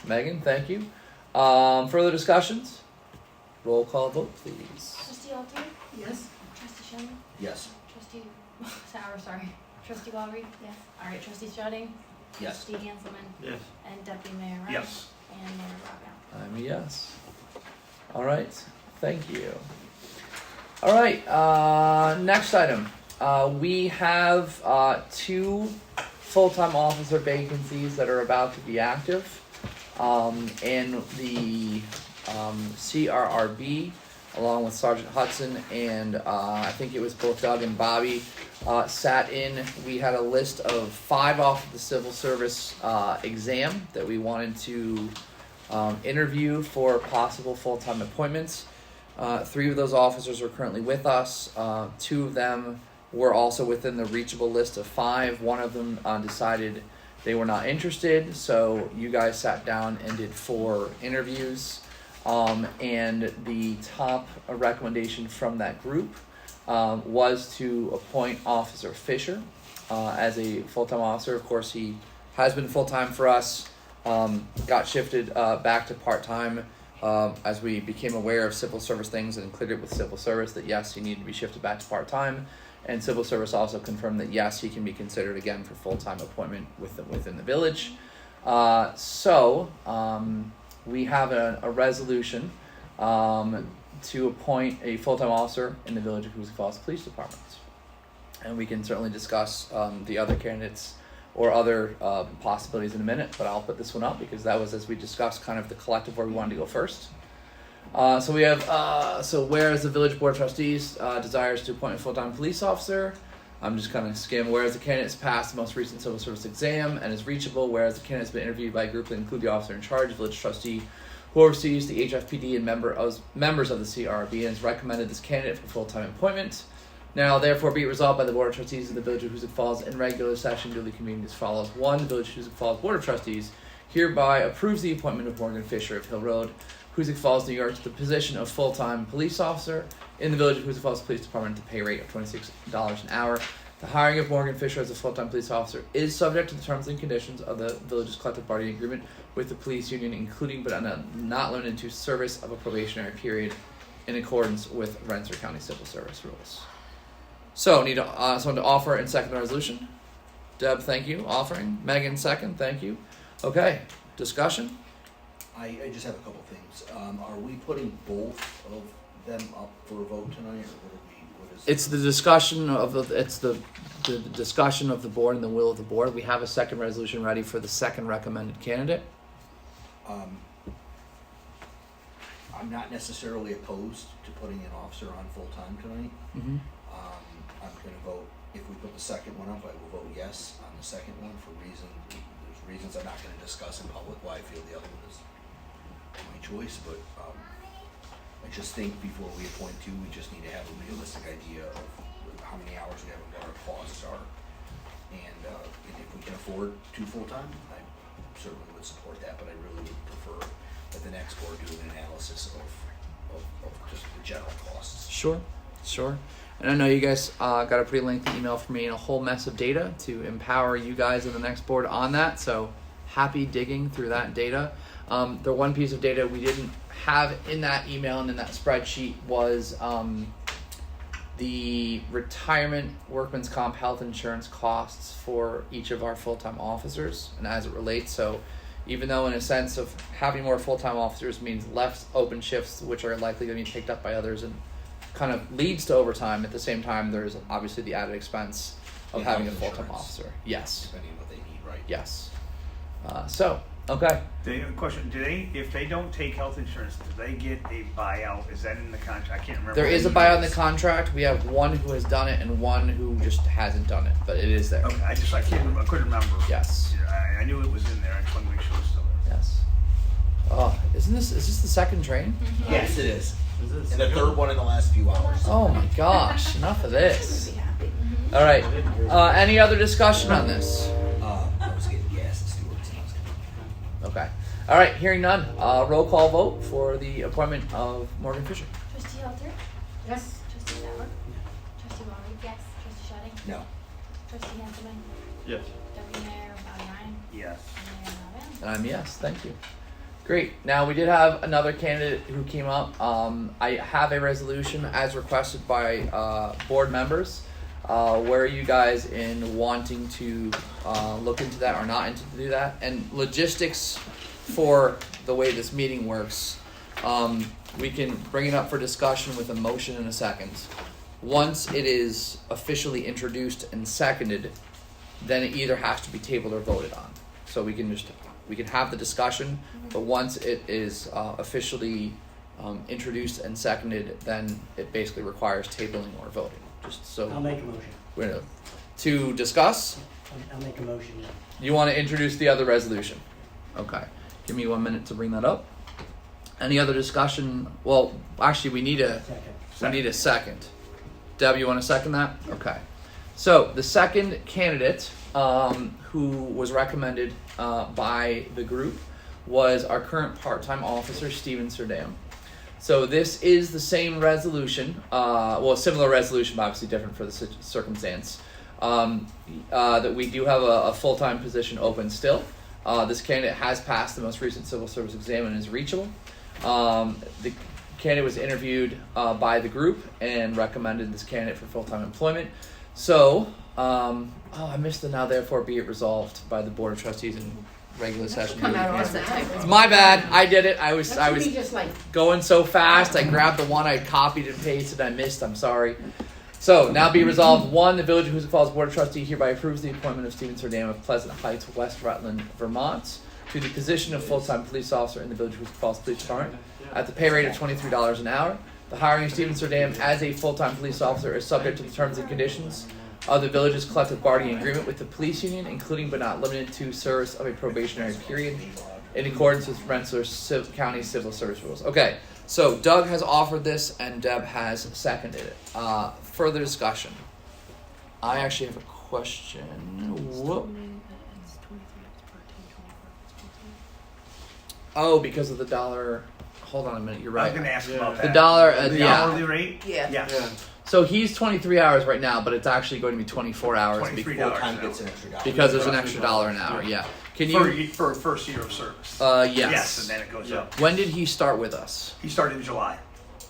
Megan, thank you. Further discussions? Roll call vote, please. Trustee Alter? Yes? Trustee Shelby? Yes. Trustee Sauer, sorry. Trustee Walry? Yes. Alright, Trustee Shedding? Yes. Trustee Hanselman? Yes. And Deputy Mayor Ryan? Yes. And Mayor Rockout. I'm a yes. All right, thank you. All right, next item. We have 2 full-time officer vacancies that are about to be active. And the CRRB, along with Sergeant Hudson and I think it was both Doug and Bobby, sat in. We had a list of 5 off of the civil service exam that we wanted to interview for possible full-time appointments. 3 of those officers are currently with us. 2 of them were also within the reachable list of 5. One of them decided they were not interested, so you guys sat down and did 4 interviews. And the top recommendation from that group was to appoint Officer Fisher as a full-time officer. Of course, he has been full-time for us. Got shifted back to part-time as we became aware of civil service things and cleared it with civil service that yes, he needed to be shifted back to part-time. And civil service also confirmed that yes, he can be considered again for full-time appointment within the village. So we have a resolution to appoint a full-time officer in the Village of Hoosick Falls Police Department. And we can certainly discuss the other candidates or other possibilities in a minute, but I'll put this one up because that was, as we discussed, kind of the collective where we wanted to go first. So we have, whereas the Village Board of Trustees desires to appoint a full-time police officer, I'm just kind of skimming. Whereas the candidate has passed the most recent civil service exam and is reachable, whereas the candidate has been interviewed by a group that include the officer in charge, village trustee, who oversees the HFPD and members of the CRB, and has recommended this candidate for full-time appointment. Now, therefore, be it resolved by the Board of Trustees of the Village of Hoosick Falls in regular session duly convened as follows. 1. The Village of Hoosick Falls Board of Trustees hereby approves the appointment of Morgan Fisher of Hill Road, Hoosick Falls, New York, to the position of full-time police officer in the Village of Hoosick Falls Police Department at the pay rate of $26 an hour. The hiring of Morgan Fisher as a full-time police officer is subject to the terms and conditions of the Village's collective bargaining agreement with the police union, including but not limited to service of a probationary period in accordance with Rensselaer County Civil Service rules. So, need someone to offer and second the resolution. Deb, thank you. Offering. Megan, second. Thank you. Okay. Discussion? I just have a couple things. Are we putting both of them up for a vote tonight, or what is? It's the discussion of the discussion of the board and the will of the board. We have a second resolution ready for the second recommended candidate. I'm not necessarily opposed to putting an officer on full-time tonight. Mm-hmm. I'm going to vote, if we put the second one up, I will vote yes on the second one for there's reasons I'm not going to discuss in public why I feel the other one is my choice, but I just think before we appoint 2, we just need to have a realistic idea of how many hours we have in our costs are. And if we can afford 2 full-time, I certainly would support that, but I really would prefer that the next board do an analysis of just the general costs. Sure. And I know you guys got a pretty lengthy email from me and a whole mess of data to empower you guys in the next board on that. So happy digging through that data. The one piece of data we didn't have in that email and in that spreadsheet was the retirement workman's comp health insurance costs for each of our full-time officers and as it relates. So even though in a sense of having more full-time officers means less open shifts, which are likely going to be picked up by others and kind of leads to overtime, at the same time there's obviously the added expense of And having a health full-time insurance. officer. Yes. Depending on what they need, right? Yes. Okay. Question, if they don't take health insurance, do they get a buyout? Is that in the contract? I can't remember. There is a buyout in the contract. We have one who has done it and one who just hasn't done it, but it is there. Okay, I couldn't remember. Yes. Yeah, I knew it was in there, I just wanted to make sure it was still there. Yes. Oh, is this the second train? Yes, it is. Is this And the good? third one in the last few hours. Oh my gosh, enough of this. Be happy. All right. Any other discussion on this? I was getting gas at Stewart's and I was getting Okay. All right, hearing none. Roll call vote for the appointment of Morgan Fisher. Trustee Alter? Yes. Trustee Sauer? Trustee Walry? Yes. Trustee Shetting? No. Trustee Hanselman? Yes. Deputy Mayor Bobby Ryan? Yes. And Mayor Melvin? And I'm yes, thank you. Great. Now we did have another candidate who came up. I have a resolution as requested by board members. Where are you guys in wanting to look into that or not into do that? And logistics for the way this meeting works, we can bring it up for discussion with a motion in a second. Once it is officially introduced and seconded, then it either has to be tabled or voted on. So we can have the discussion, but once it is officially introduced and seconded, then it basically requires tabling or voting. Just so I'll make a motion. we're gonna to discuss. I'll make a motion, yeah. You want to introduce the other resolution? Okay. Give me 1 minute to bring that up. Any other discussion? Well, actually, we need a second. Deb, you want to second that? Okay. So the second candidate who was recommended by the group was our current part-time officer, Steven Serdam. So this is the same resolution, a similar resolution, but obviously different for the circumstance, that we do have a full-time position open still. This candidate has passed the most recent civil service exam and is reachable. The candidate was interviewed by the group and recommended this candidate for full-time employment. So, I missed the now therefore be it resolved by the Board of Trustees in regular session. Come out What's on that that. type? It's my bad. I did it. I was Just like, going so fast. I grabbed the one I copied and pasted. I missed. I'm sorry. So now be resolved. 1, the Village of Hoosick Falls Board of Trustees hereby approves the appointment of Steven Serdam of Pleasant Heights, West Rutland, Vermont, to the position of full-time police officer in the Village of Hoosick Falls Police Department at the pay rate of $23 an hour. The hiring of Steven Serdam as a full-time police officer is subject to the terms and conditions of the village's collective bargaining agreement with the police union, including but not limited to service of a probationary period in accordance with Rensselaer County Civil Service rules. Okay, so Doug has offered this and Deb has seconded it. Further discussion. I actually have a question. Whoop. Oh, because of the dollar. Hold on a minute. You're I right. was going to ask about The that. dollar. The Yeah. hourly rate? Yeah. Yes. Yeah. So he's 23 hours right now, but it's actually going to be 24 hours $23 Full-time an gets hour. an extra dollar. because there's an extra $1 an hour. Yeah. Can you? For a first year of service. Yes. Yes, and then it goes Yeah. up. When did he start with us? He started in July.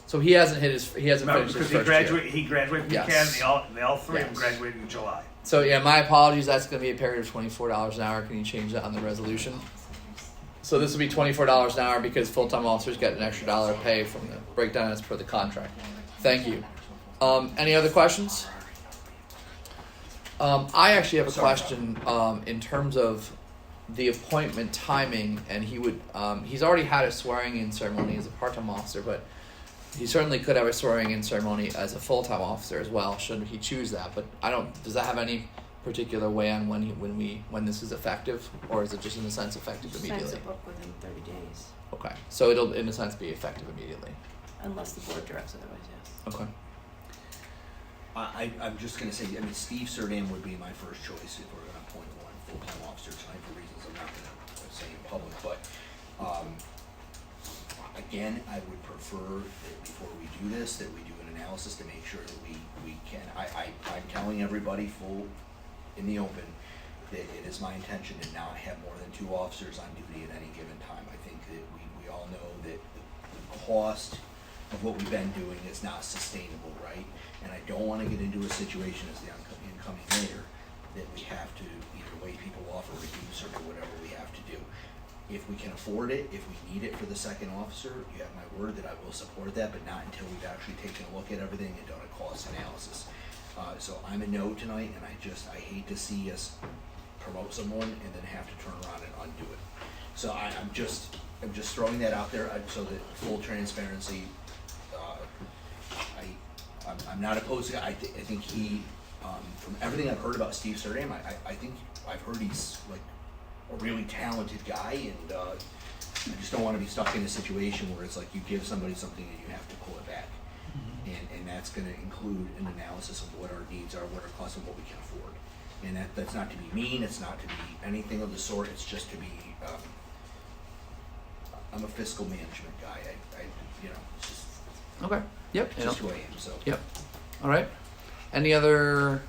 So he hasn't finished his Remember, first because year. he graduated from the Yes. academy. They all three of them Yes. graduated in July. So yeah, my apologies. That's going to be a period of $24 an hour. Can you change that on the resolution? So this will be $24 an hour because full-time officers get an extra $1 pay from the breakdown as per the contract. Thank you. Any other questions? I actually have a question in terms of the appointment timing, and he's already had a swearing-in ceremony as a part-time officer, but he certainly could have a swearing-in ceremony as a full-time officer as well, should he choose that. But does that have any particular way on when this is effective, or is it just in a sense effective Signs immediately? the book within 30 days, Okay, so it'll in a sense be effective immediately. unless the board directs otherwise, yes. Okay. I'm just gonna say, I mean, Steve Surdam would be my first choice if we're gonna appoint one full-time officer tonight for reasons I'm not gonna say in public, but, again, I would prefer that before we do this, that we do an analysis to make sure that we can, I'm telling everybody full in the open that it is my intention to not have more than 2 officers on duty at any given time. I think that we all know that the cost of what we've been doing is not sustainable, right? And I don't wanna get into a situation as the incoming mayor that we have to either lay people off or reduce or do whatever we have to do. If we can afford it, if we need it for the second officer, you have my word that I will support that, but not until we've actually taken a look at everything and done a cost analysis. So I'm a no tonight, and I hate to see us promote someone and then have to turn around and undo it. So I'm just throwing that out there so that full transparency. I'm not opposed to it. I think he, from everything I've heard about Steve Surdam, I think I've heard he's like a really talented guy, and I just don't want to be stuck in a situation where it's like you give somebody something and you have to pull it back. And that's going to include an analysis of what our needs are, what our costs, and what we can afford. And that's not to be mean, it's not to be anything of the sort, it's just to be, I'm a fiscal management guy, it's just, Okay. Yep. it's just who I am, so. Yep. All right. Any other?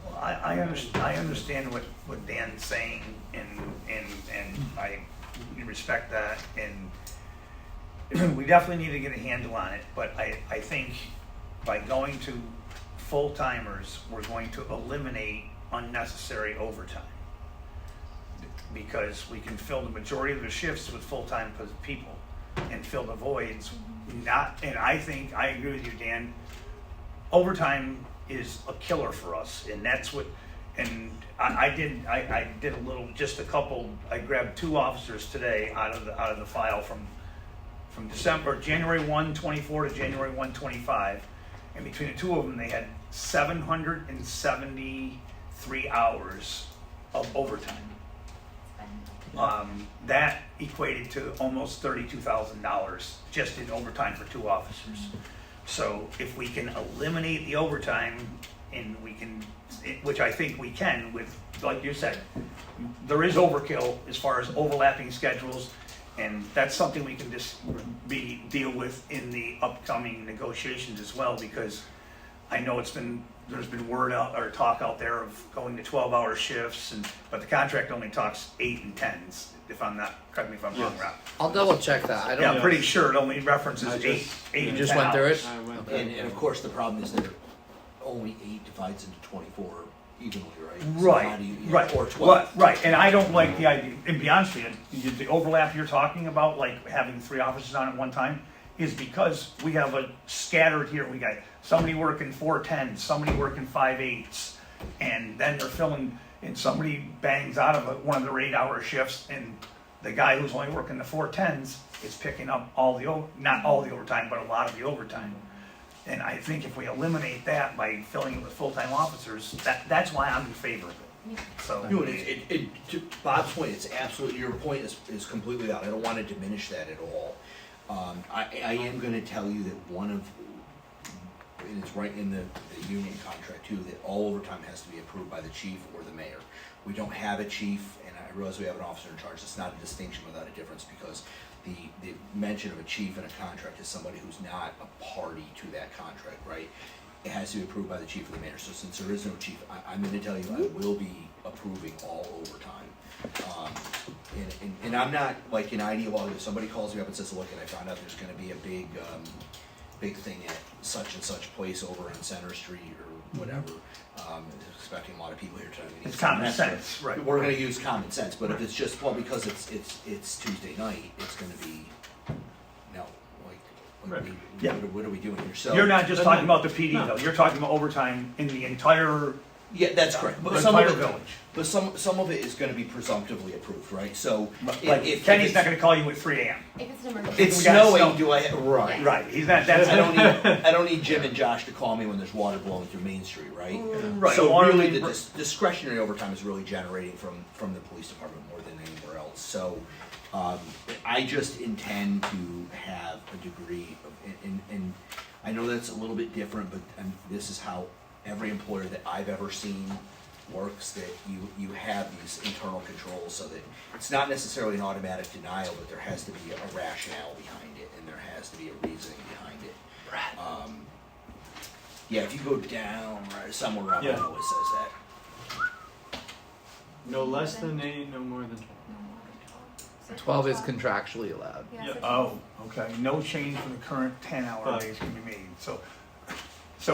Well, I understand what Dan's saying, and I respect that, and we definitely need to get a handle on it, but I think by going to full-timers, we're going to eliminate unnecessary overtime, because we can fill the majority of the shifts with full-time people and fill the voids. And I think, I agree with you, Dan, overtime is a killer for us, and that's what, and I did a little, just a couple, I grabbed 2 officers today out of the file from January 1, 24 to January 1, 25, and between the 2 of them, they had 773 hours of overtime. That equated to almost $32,000 just in overtime for 2 officers. So if we can eliminate the overtime, and we can, which I think we can with, like you said, there is overkill as far as overlapping schedules, and that's something we can just deal with in the upcoming negotiations as well, because I know there's been word out or talk out there of going to 12-hour shifts, but the contract only talks 8 and 10s. If I'm not, correct me if I'm wrong, Rob. I'll double check that. I don't. Yeah, I'm pretty sure it only references 8 You and just 10 went through hours. it. And of course, the problem is that only 8 divides into 24 evenly, right? So Right, how do you, right, or 12. right, and I don't like the idea, and to be honest with you, the overlap you're talking about, like having 3 officers on at one time, is because we have a scattered here, we got somebody working 410s, somebody working 5/8s, and then they're filling, and somebody bangs out of one of their 8-hour shifts, and the guy who's only working the 410s is picking up not all the overtime, but a lot of the overtime. And I think if we eliminate that by filling it with full-time officers, that's why I'm in favor of it. So, To Bob's point, it's absolutely, your point is completely valid. I don't want to diminish that at all. I am going to tell you that and it's right in the union contract too, that all overtime has to be approved by the chief or the mayor. We don't have a chief, and I realize we have an officer in charge. It's not a distinction without a difference, because the mention of a chief in a contract is somebody who's not a party to that contract, right? It has to be approved by the chief or the mayor. So since there is no chief, I'm going to tell you I will be approving all overtime. And I'm not like an ideologue. If somebody calls me up and says, look, and I found out there's going to be a big thing at such and such place over on Center Street or whatever, expecting a lot of people here tonight. it's common sense, right? We're going to use common sense, but if it's just, well, because it's Tuesday night, it's going to be, no, Right. what are we doing here? So You're not just talking about the PD though, you're talking about overtime in the entire yeah, that's correct. But the some of entire it, village. but some of it is going to be presumptively approved, right? So Like, if Kenny's it's, not gonna call you at 3 a.m. If it's an emergency. it's We got snowing, snow. do I right? Right, he's not, that's. I don't need Jim and Josh to call me when there's water blowing through Main Street, right? Right, So water really, main- the discretionary overtime is really generating from the police department more than anywhere else. So I just intend to have a degree of, and I know that's a little bit different, but this is how every employer that I've ever seen works, that you have these internal controls so that it's not necessarily an automatic denial, but there has to be a rationale behind it, and there has to be a reasoning behind it. Yeah, if you go down right somewhere around, I know it says that. No less than 8, no more than 12 is contractually allowed. Yeah. Oh, okay. No change from the current 10-hour days can be made. So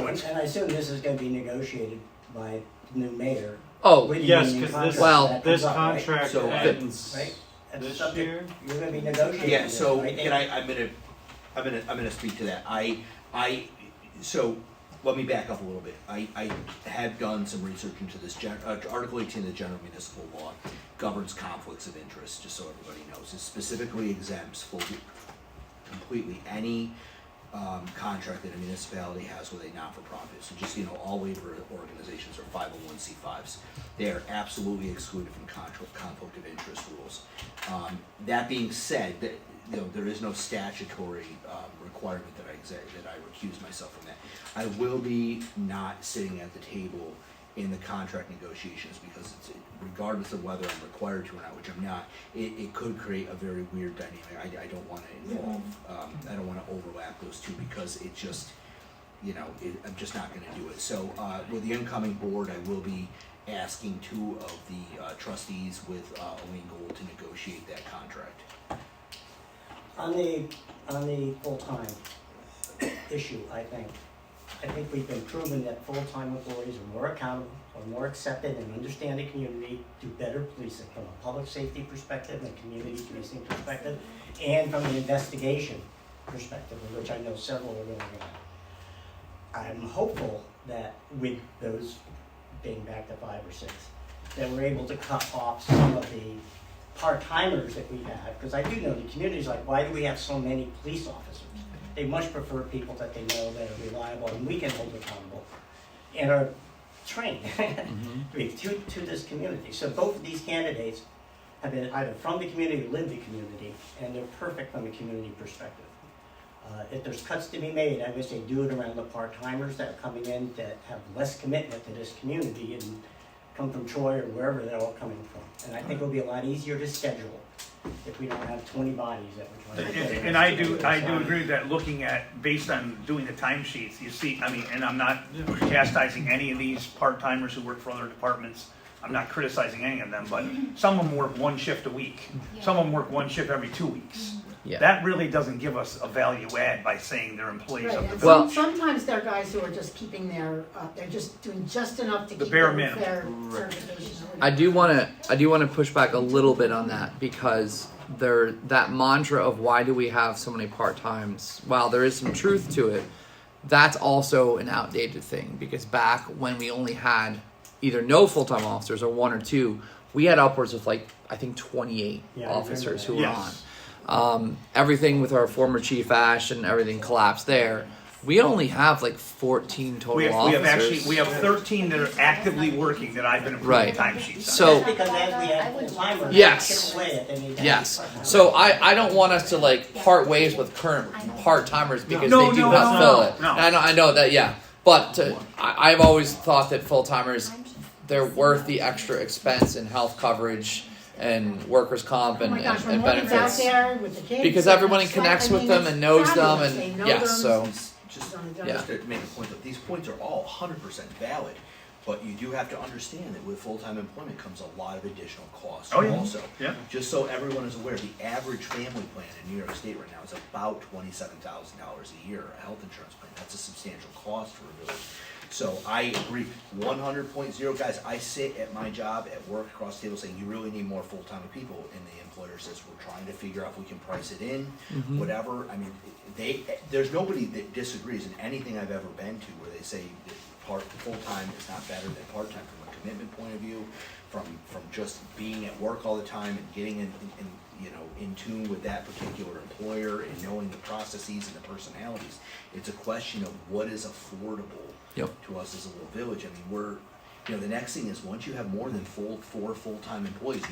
it's And I assume this is gonna be negotiated by the new mayor. Oh, with the yes, union because contract Well- that this comes up, right? contract So, ends Right? That's this something year. you're gonna be negotiating. Yeah, this, so right? can I'm gonna speak to that. So let me back up a little bit. I have done some research into this. Article 18 of the General Municipal Law governs conflicts of interest, just so everybody knows. It specifically exempts completely any contract that a municipality has with a not-for-profit. So just, all labor organizations are 501c5s. They are absolutely excluded from conflict of interest rules. That being said, there is no statutory requirement that I recuse myself from that. I will be not sitting at the table in the contract negotiations because regardless of whether I'm required to or not, which I'm not, it could create a very weird dynamic. I don't want to involve, I don't want to overlap those two because it just, I'm just not going to do it. So with the incoming board, I will be asking 2 of the trustees with Elaine Gold to negotiate that contract. On the full-time issue, I think we've been proven that full-time employees are more accountable, are more accepted and understand the community, do better policing from a public safety perspective and community policing perspective, and from an investigation perspective, of which I know several are going on. I'm hopeful that with those being back to 5 or 6, that we're able to cut off some of the part-timers that we have, because I do know the community's like, why do we have so many police officers? They much prefer people that they know that are reliable and we can hold accountable and are trained to this community. So both of these candidates have been either from the community or live the community, and they're perfect from a community perspective. If there's cuts to be made, I would say do it around the part-timers that are coming in that have less commitment to this community and come from Troy or wherever they're all coming from. And I think it'll be a lot easier to schedule if we don't have 20 bodies that we're trying to and I do agree with that. Looking at based on doing the timesheets, you see. And I'm not chastising any of these part-timers who work for other departments. I'm not criticizing any of them, but some of them work 1 shift a week. Some of them work 1 shift every 2 weeks. Yeah. That really doesn't give us a value add by saying they're employees Right, of the and village. sometimes they're guys who are just keeping they're just doing just enough to The keep bare their minimum. fair certification. I do want to push back a little bit on that because that mantra of why do we have so many part-times, while there is some truth to it, that's also an outdated thing because back when we only had either no full-time officers or 1 or 2, we had upwards of I think 28 officers who were on. Everything with our former Chief Ash and everything collapsed there. We only have 14 total officers. We have 13 that are actively working that I've been approving timesheets on. So That's because as we have full-timers, Yes. chip away at them, they yes, part-time. so I don't want us to part ways with current part timers because No, they do no, help no, fill no, it. no. And I know that, but I've always thought that full timers they're worth the extra expense in health coverage and workers comp Oh my gosh, and when Morgan's out benefits there with the kids. because and everybody it's connects I with mean, them it's and knows them fabulous. They and know yes, them. so Just Yeah. to make a point that these points are all 100% valid, but you do have to understand that with full-time employment comes a lot of additional costs. Oh, yeah. Also, Yeah. just so everyone is aware, the average family plan in New York State right now is about $27,000 a year, a health insurance plan. That's a substantial cost for a village. So I agree 100.0. Guys, I sit at my job at work across the table saying you really need more full-time people, and the employer says we're trying to figure out if we can price it in, whatever. I mean, there's nobody that disagrees in anything I've ever been to where they say that full-time is not better than part-time from a commitment point of view, from just being at work all the time and getting in tune with that particular employer and knowing the processes and the personalities. It's a question of what is affordable to us as a little village. I mean, the next thing is once you have more than 4 full-time employees,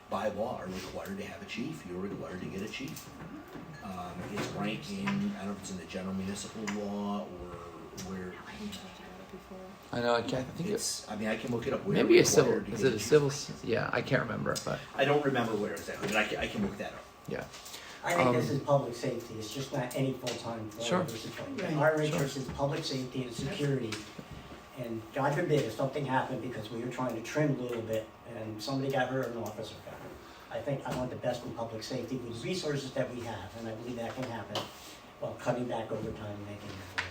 by law are required to have a chief. You're required to get a chief. It's right in, I don't know if it's in the general municipal law or where. I know. I can't. I think It's, I mean, I can look it up. We're maybe a civil. required to Is get it a chief. civil? Yeah, I can't remember, but I don't remember where exactly, but I can look that up. yeah. I think this is public safety, it's just not any full-time Sure. person. Right. Our interest is public safety and security. And God forbid if something happened because we were trying to trim a little bit and somebody got hurt or an officer got hurt. I think I want the best in public safety with the resources that we have, and I believe that can happen while cutting back overtime and making it affordable.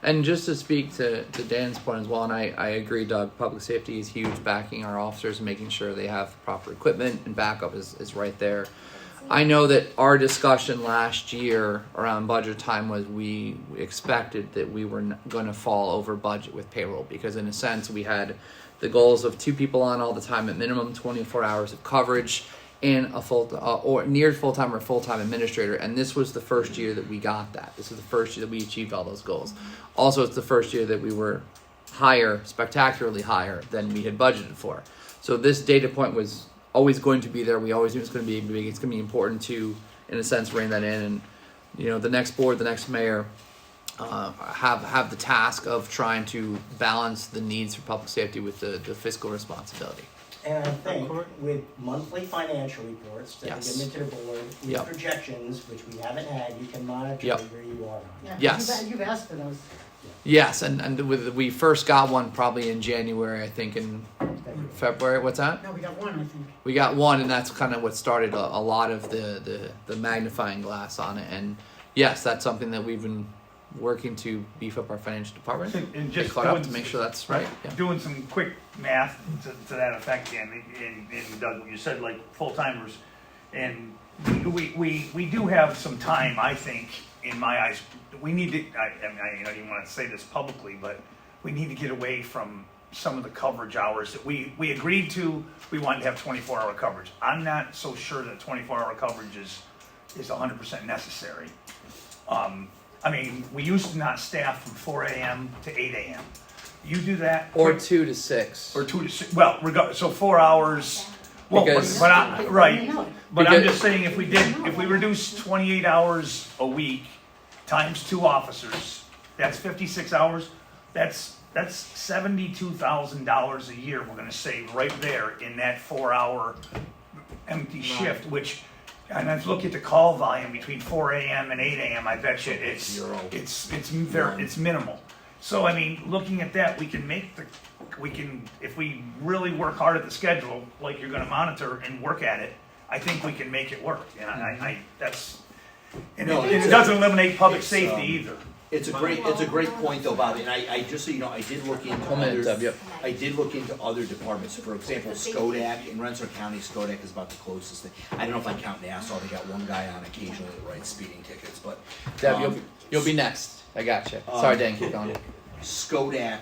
And just to speak to Dan's point as well, and I agree, Doug, public safety is huge, backing our officers and making sure they have proper equipment and backup is right there. I know that our discussion last year around budget time was we expected that we were going to fall over budget with payroll because in a sense we had the goals of 2 people on all the time at minimum 24 hours of coverage and a full or near full-time or full-time administrator, and this was the first year that we got that. This is the first year that we achieved all those goals. Also, it's the first year that we were higher, spectacularly higher than we had budgeted for. So this data point was always going to be there. We always knew it's going to be big. It's going to be important to, in a sense, rein that in. And you know, the next board, the next mayor, have the task of trying to balance the needs for public safety with the fiscal responsibility. And I think with monthly financial reports that Yes. are given to the board, with Yep. projections, which we haven't had, you can monitor Yep. where you are on. Yeah, 'cause Yes. You've asked for those. Yes, and we first got one probably in January, I think in February. What's that? No, we got one, I think. We got one, and that's kind of what started a lot of the magnifying glass on it. And yes, that's something that we've been working to beef up our financial department And get just caught up doing to make sure that's right. Yeah. Doing some quick math to that effect, and Doug, you said like full timers, and we do have some time. I think, in my eyes, we need to. I don't even want to say this publicly, but we need to get away from some of the coverage hours that we agreed to. We wanted to have 24-hour coverage. I'm not so sure that 24-hour coverage is 100% necessary. I mean, we used to not staff from 4 a.m. to 8 a.m. You do that? Or 2 to 6. Or 2 to 6. Well, so 4 hours. Well, Because- but right. But I'm Because- just saying, if we reduce 28 hours a week times 2 officers, that's 56 hours. That's $72,000 a year we're going to save right there in that 4-hour empty shift, which. And I've looked at the call volume between 4 a.m. and 8 a.m. I bet you it's minimal. So I mean, looking at that, we can if we really work hard at the schedule, like you're going to monitor and work at it, I think we can make it work. And it doesn't eliminate public safety either. It's a great point though, Bobby, and I just so you know, I did look into I did look into other departments. For example, Skodak in Rensselaer County, Skodak is about the closest thing. I don't know if I count Nassau. They got one guy on occasionally that writes speeding tickets, but Deb, you'll be next. I got you. Sorry, Dan, keep going. Skodak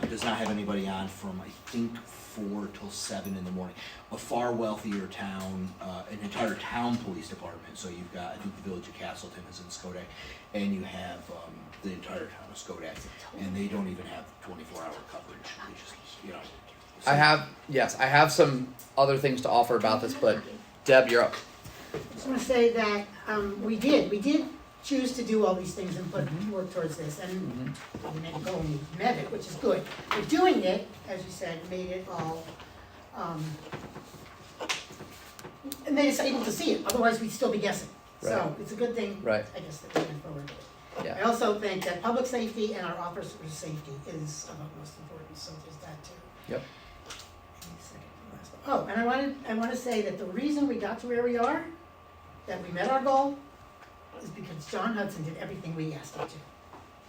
does not have anybody on from I think 4 till 7 in the morning. A far wealthier town, an entire town police department. So you've got, I think the village of Castleton is in Skodak, and you have the entire town of Skodak, and they don't even have 24-hour coverage. They just, you know. So I have some other things to offer about this, but Deb, you're up. I just want to say that we did choose to do all these things and work towards this, and we made a goal and we met it, which is good. But doing it, as you said, made it all, it made us able to see it, otherwise we'd still be guessing. Right. So it's a good thing, Right. I guess, that we went forward with it. Yeah. I also think that public safety and our officers' safety is of utmost importance, so there's that too. Yep. Oh, and I want to say that the reason we got to where we are, that we met our goal, is because John Hudson did everything we asked him to.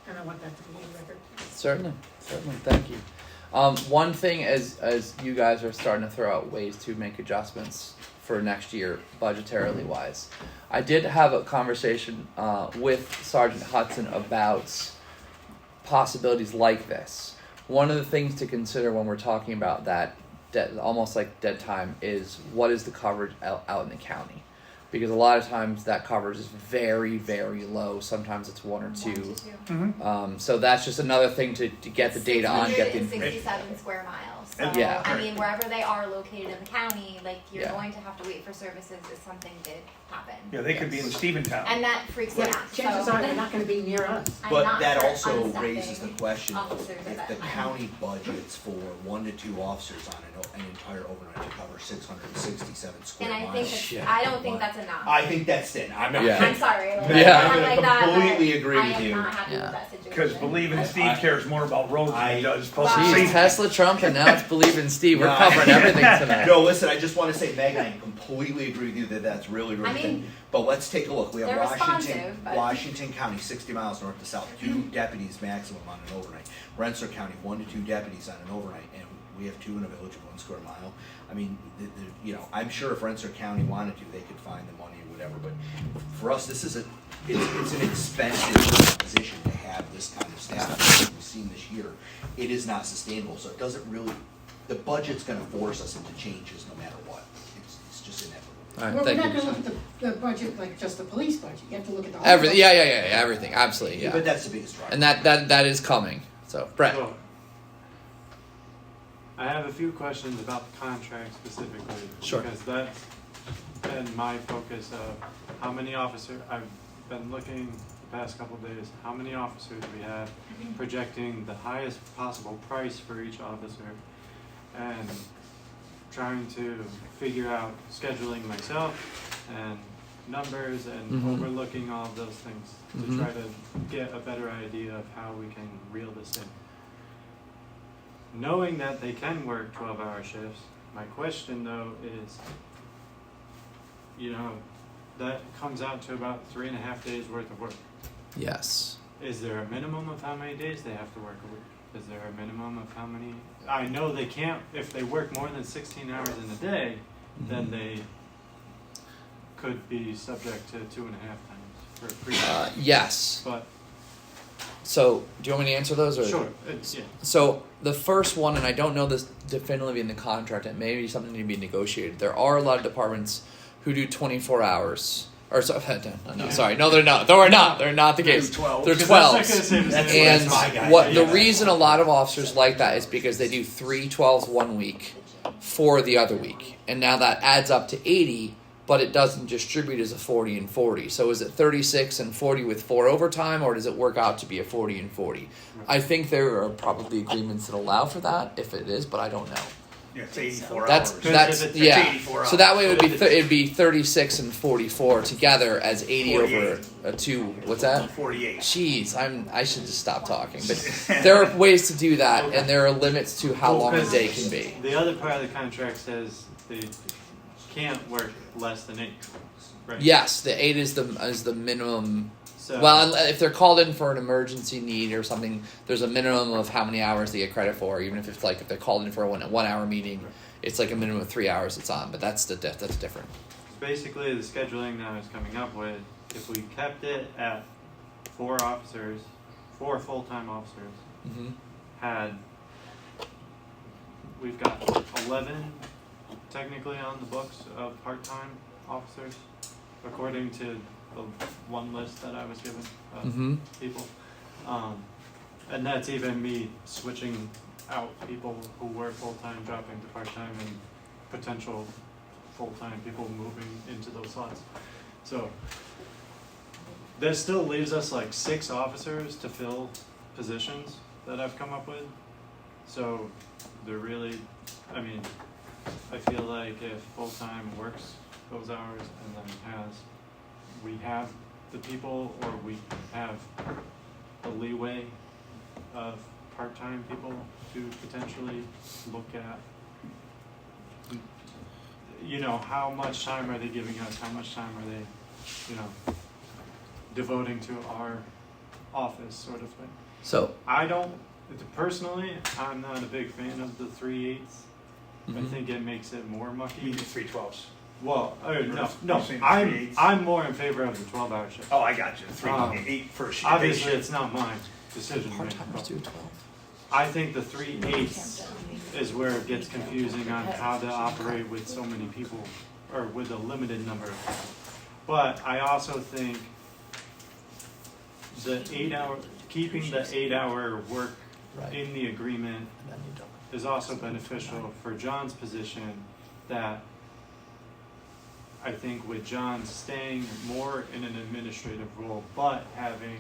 And I want that to be a record. Certainly, thank you. One thing as you guys are starting to throw out ways to make adjustments for next year, budgetarily wise, I did have a conversation with Sergeant Hudson about possibilities like this. One of the things to consider when we're talking about that, almost like dead time, is what is the coverage out in the county. because a lot of times that coverage is very, very low. Sometimes it's 1 or 2. So that's just another thing to get the data on, get the information. 667 square miles. So, Yeah. I mean, wherever they are located in the county, like, you're Yeah. going to have to wait for services if something did happen. Yeah, they could be in Steventown. And that freaks me Yeah, out. chances so are they're not gonna be near us. I'm But not that for also unstaffing raises the question, officers at if that the time. county budgets for 1 to 2 officers on an entire overnight to cover 667 square And I miles. think I don't think that's enough. I think that's thin. I'm not. Yeah. I'm sorry. Like, Yeah. I'm like that, but Completely agree I with am you. not happy Yeah. with that situation. Because believe in Steve cares more about roads than he does public Wow. Jeez, safety. Tesla, Trump, and now it's Believe in Steve. We're No, covering everything tonight. No, listen, I just want to say, Megan, I completely agree with you that that's really, really I mean, thin. But let's take a look. We have they're Washington, responsive, but- Washington County, 60 miles north to south, 2 deputies maximum on an overnight. Rensselaer County, 1 to 2 deputies on an overnight, and we have 2 in a village of 1 square mile. I mean, you know, I'm sure if Rensselaer County wanted to, they could find the money or whatever. But for us, this is it's an expensive position to have this kind of staff. As we've seen this year, it is not sustainable. So it doesn't really. The budget's going to force us into changes no matter what. It's just inevitable. All right, Well, we're thank not you. gonna look at the budget like just the police budget, you have to look at the whole. Everything, budget. yeah, everything, absolutely, yeah. But that's the biggest driver. And that is coming. So, Brett. So, I have a few questions about the contract specifically. Sure. Because that's been my focus of how many officers, I've been looking the past couple of days, how many officers we have, projecting the highest possible price for each officer, and trying to figure out scheduling myself and numbers and Mhm. overlooking all of those things to Mhm. try to get a better idea of how we can reel this in. Knowing that they can work 12-hour shifts, my question though is, you know, that comes out to about 3.5 days worth of work. Yes. Is there a minimum of how many days they have to work a week? Is there a minimum of how many? I know they can't, if they work more than 16 hours in a day, then they could be subject to 2.5 times for free. Yes. But So, do you want me to answer those? Or? sure, it's, yeah. So, the first one, and I don't know this definitively in the contract, it may be something to be negotiated. There are a lot of departments who do 24 hours. Or, sorry. No, they're not. They're not. They're not the case. 12. They're 'Cause 12. that's not gonna save us That's any And my guy. what the Yeah. reason a lot of officers like that is because they do 3 12s one week, 4 the other week, and now that adds up to 80, but it doesn't distribute as a 40 and 40. So is it 36 and 40 with 4 overtime, or does it work out to be a 40 and 40? I think there are probably agreements that allow for that, if it is, but I don't know. Yeah, it's 84 That's hours. that's It's yeah. 84 So that way it would be hours. it'd be 36 and 44 together as 80 over a 2. What's that? 48. Jeez, I should just stop talking. But there are ways to do that, and there are limits to how long a day can be. The other part of the contract says they can't work less than 8, right? Yes, the 8 is the minimum. So, Well, if they're called in for an emergency need or something, there's a minimum of how many hours they get credit for. Even if it's like if they're called in for a 1 hour meeting, it's like a minimum of 3 hours it's on. But that's different. basically the scheduling that I was coming up with, if we kept it at 4 officers, 4 full-time officers, Mm-hmm. we've got 11 technically on the books of part-time officers, according to the one list that I was given of Mm-hmm. people. And that's even me switching out people who were full-time, dropping to part-time, and potential full-time people moving into those slots. So that still leaves us like 6 officers to fill positions that I've come up with. So they're really, I mean, I feel like if full-time works those hours and then we have the people, or we have the leeway of part-time people to potentially look at, you know, how much time are they giving us, how much time are they, you know, devoting to our office sort of thing. So. Personally, I'm not a big fan of the 3/8. I Mhm. think it makes it more mucky. You do 3/12s. Well, no, You're saying I'm 3/8s? I'm more in favor of the 12-hour shift. Oh, I got you. 3, Um, 8 first. Obviously, it's not my decision. Part-timers do 12. I think the 3/8 is where it gets confusing on how to operate with so many people, or with a limited number of people. But I also think keeping the 8-hour work Right. in the agreement And then you don't. is also beneficial for John's position, that I think with John staying more in an administrative role, but having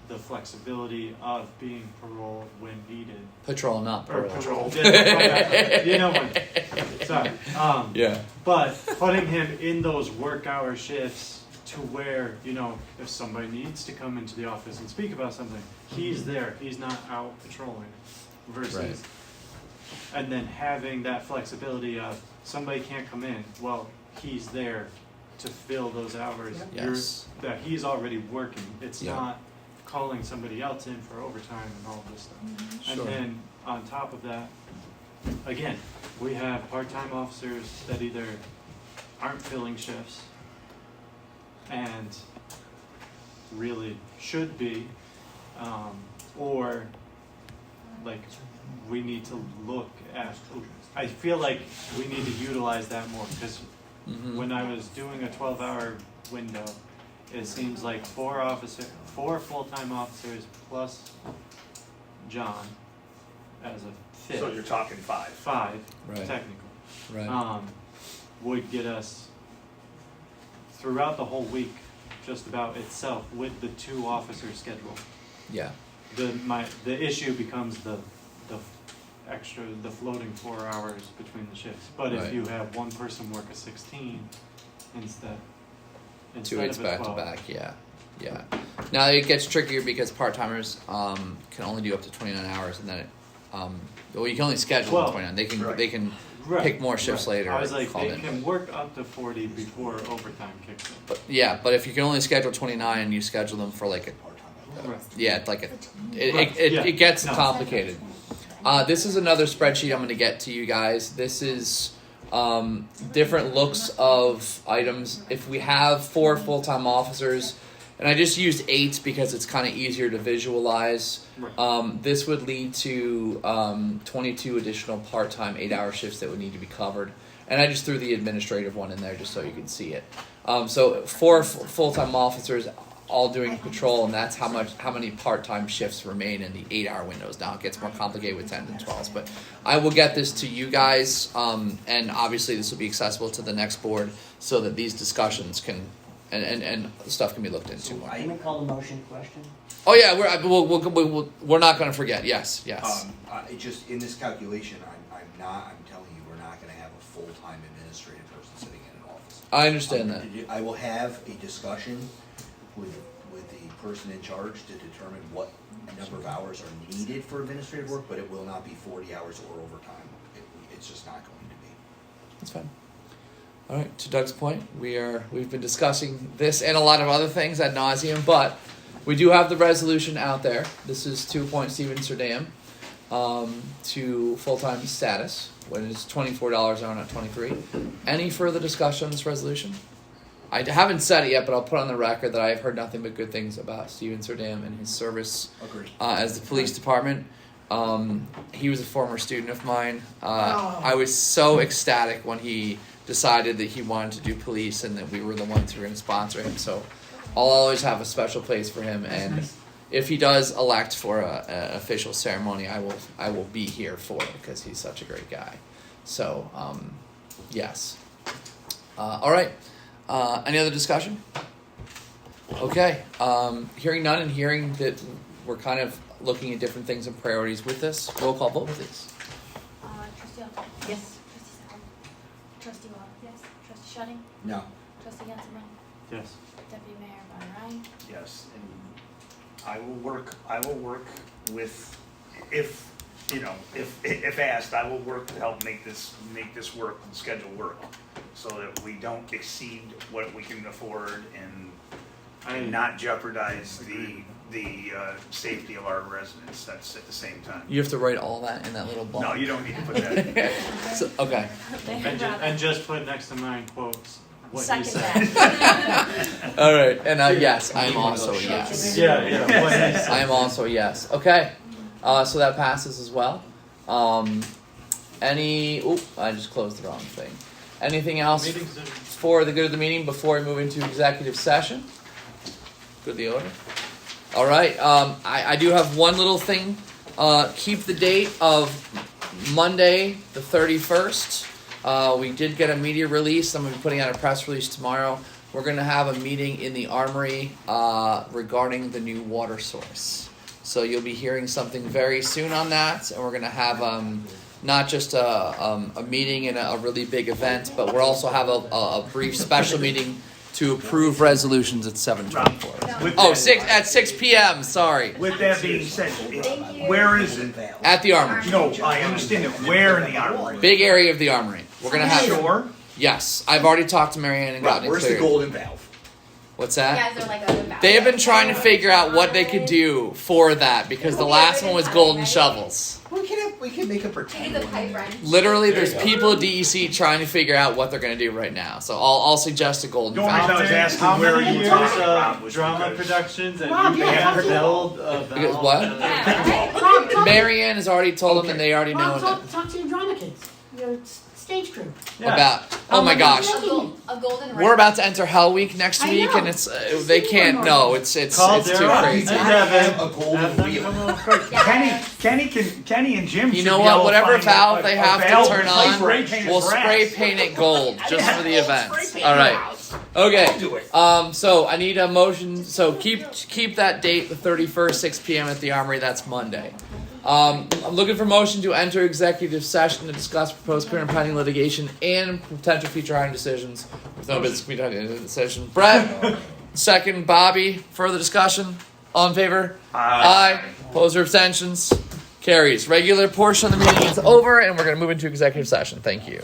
the flexibility of being parole when needed. Patrol, not Or parole. parole. Yeah, you know what? Sorry. Yeah. But putting him in those work hour shifts to where, you know, if somebody needs to come into the office and speak about something, he's there. He's not out patrolling. Versus, Right. and then having that flexibility of somebody can't come in. Well, he's there to fill those hours. Yes. That he's already working. It's Yeah. not calling somebody else in for overtime and all this stuff. Sure. And then on top of that, again, we have part-time officers that either aren't filling shifts and really should be, or like we need to look at, I feel like we need to utilize that more, because Mm-hmm. when I was doing a 12-hour window, it seems like 4 full-time officers plus John as a fifth. So you're talking 5. 5, Right. technically, Right. would get us throughout the whole week, just about itself, with the 2 officer schedule. Yeah. The issue becomes the floating 4 hours between the shifts. But Right. if you have one person work a 16 instead 2 of eights a back 12. to back. Yeah. Yeah. Now it gets trickier because part timers can only do up to 29 hours, and then it, well, you can only schedule Well, 29. They can right. they can Right, pick more shifts right. later. I was or like, call they in. can work up to 40 before overtime kicks in. But yeah, but if you can only schedule 29 and you schedule them for like Right. it gets No. complicated. This is another spreadsheet I'm going to get to you guys. This is different looks of items. If we have 4 full-time officers, and I just used 8 because it's kind of easier to visualize. Right. This would lead to 22 additional part-time 8-hour shifts that would need to be covered. And I just threw the administrative one in there just so you can see it. So 4 full-time officers all doing patrol, and that's how many part-time shifts remain in the 8-hour windows. Now it gets more complicated with 10s and 12s, but I will get this to you guys, and obviously this will be accessible to the next board so that these discussions can and stuff can be looked into more. Can we call the motion question? Oh yeah, we're not going to forget. Yes. Just in this calculation, I'm telling you, we're not gonna have a full-time administrative person sitting in an office. I understand that. I will have a discussion with the person in charge to determine what number of hours are needed for administrative work, but it will not be 40 hours or overtime. It's just not going to be. That's fine. All right. To Doug's point, we've been discussing this and a lot of other things ad nauseum, but we do have the resolution out there. This is to appoint Steven Serdam to full-time status when it's $24 an hour, not 23. Any further discussion on this resolution? I haven't said it yet, but I'll put on the record that I have heard nothing but good things about Steven Serdam and his service as the police department. He was a former student of mine. I was so ecstatic when he decided that he wanted to do police and that we were the ones who were going to sponsor him. So I'll always have a special place for him. And if he does elect for an official ceremony, I will be here for it because he's such a great guy. So, yes. All right. Any other discussion? Okay. Hearing none and hearing that we're kind of looking at different things and priorities with this, roll call vote, please. Trustee Alter. Yes. Trustee Sauer. Trustee Water. Yes. Trustee Shetting. No. Trustee Hanselman. Yes. Deputy Mayor Ryan. Yes, and I will work with, if asked, I will work to help make this work, the schedule work, so that we don't exceed what we can afford and not jeopardize the safety of our residents. That's at the same time. You have to write all that in that little block. No, you don't need to put that in. So, okay. And just put next to mine quotes what Second you said. that. All right. And yes, I'm also a yes. Yeah. What he said. I am also a yes. Okay. So that passes as well. I just closed the wrong thing. Anything else Meeting's in. for the good of the meeting before we move into executive session? Good of the order. All right. I do have one little thing. Keep the date of Monday, the 31st. We did get a media release. I'm going to be putting out a press release tomorrow. We're going to have a meeting in the Armory regarding the new water source. So you'll be hearing something very soon on that. And we're going to have not just a meeting and a really big event, but we'll also have a brief special meeting to approve resolutions at 7:24. With Oh, that- at 6 p.m. Sorry. With that being said, where is it? At the Armory. No, I understand it. Where in the Armory? Big area of the Armory. We're going to have... Sure. Yes. I've already talked to Marianne and gotten it Where's the cleared. golden valve? What's that? Yeah, is there like a They have been trying to figure out what they could do for that because the last one was golden shovels. We can make a pretend. Need the pipe wrench. Literally, there's people at DEC trying to figure out what they're going to do right now. So I'll suggest a golden The only reason I was fountain. asking How where many you years were talking about of was drama because- productions and Rob, you yeah, have talk to- build Because what? Yeah, right? Rob, talk, Marianne has already told them, and they already know Rob, talk to your drama kids, your stage crew. about. Oh my gosh, A golden we're about to enter Hell Week next I week, know. and it's they can't. No, it's Call too Daryl. crazy. Have a Have golden them wheel. come over quick. Kenny and Jim. You should know be what? able to Whatever find valve a they have to valve turn pipe on, wrench in we'll his spray brass. paint it gold just for the event. Spray paint All it right. out. Okay. Do it. So I need a motion. So keep that date, the 31st, 6 p.m. at the Armory. That's Monday. I'm looking for motion to enter executive session to discuss proposed current pending litigation and potential future hiring decisions with no business committee decision. Brett, second. Bobby, further discussion. All in favor? Aye. Opposed or abstentions? Carries. Regular portion of the meeting is over, and we're going to move into executive session. Thank you.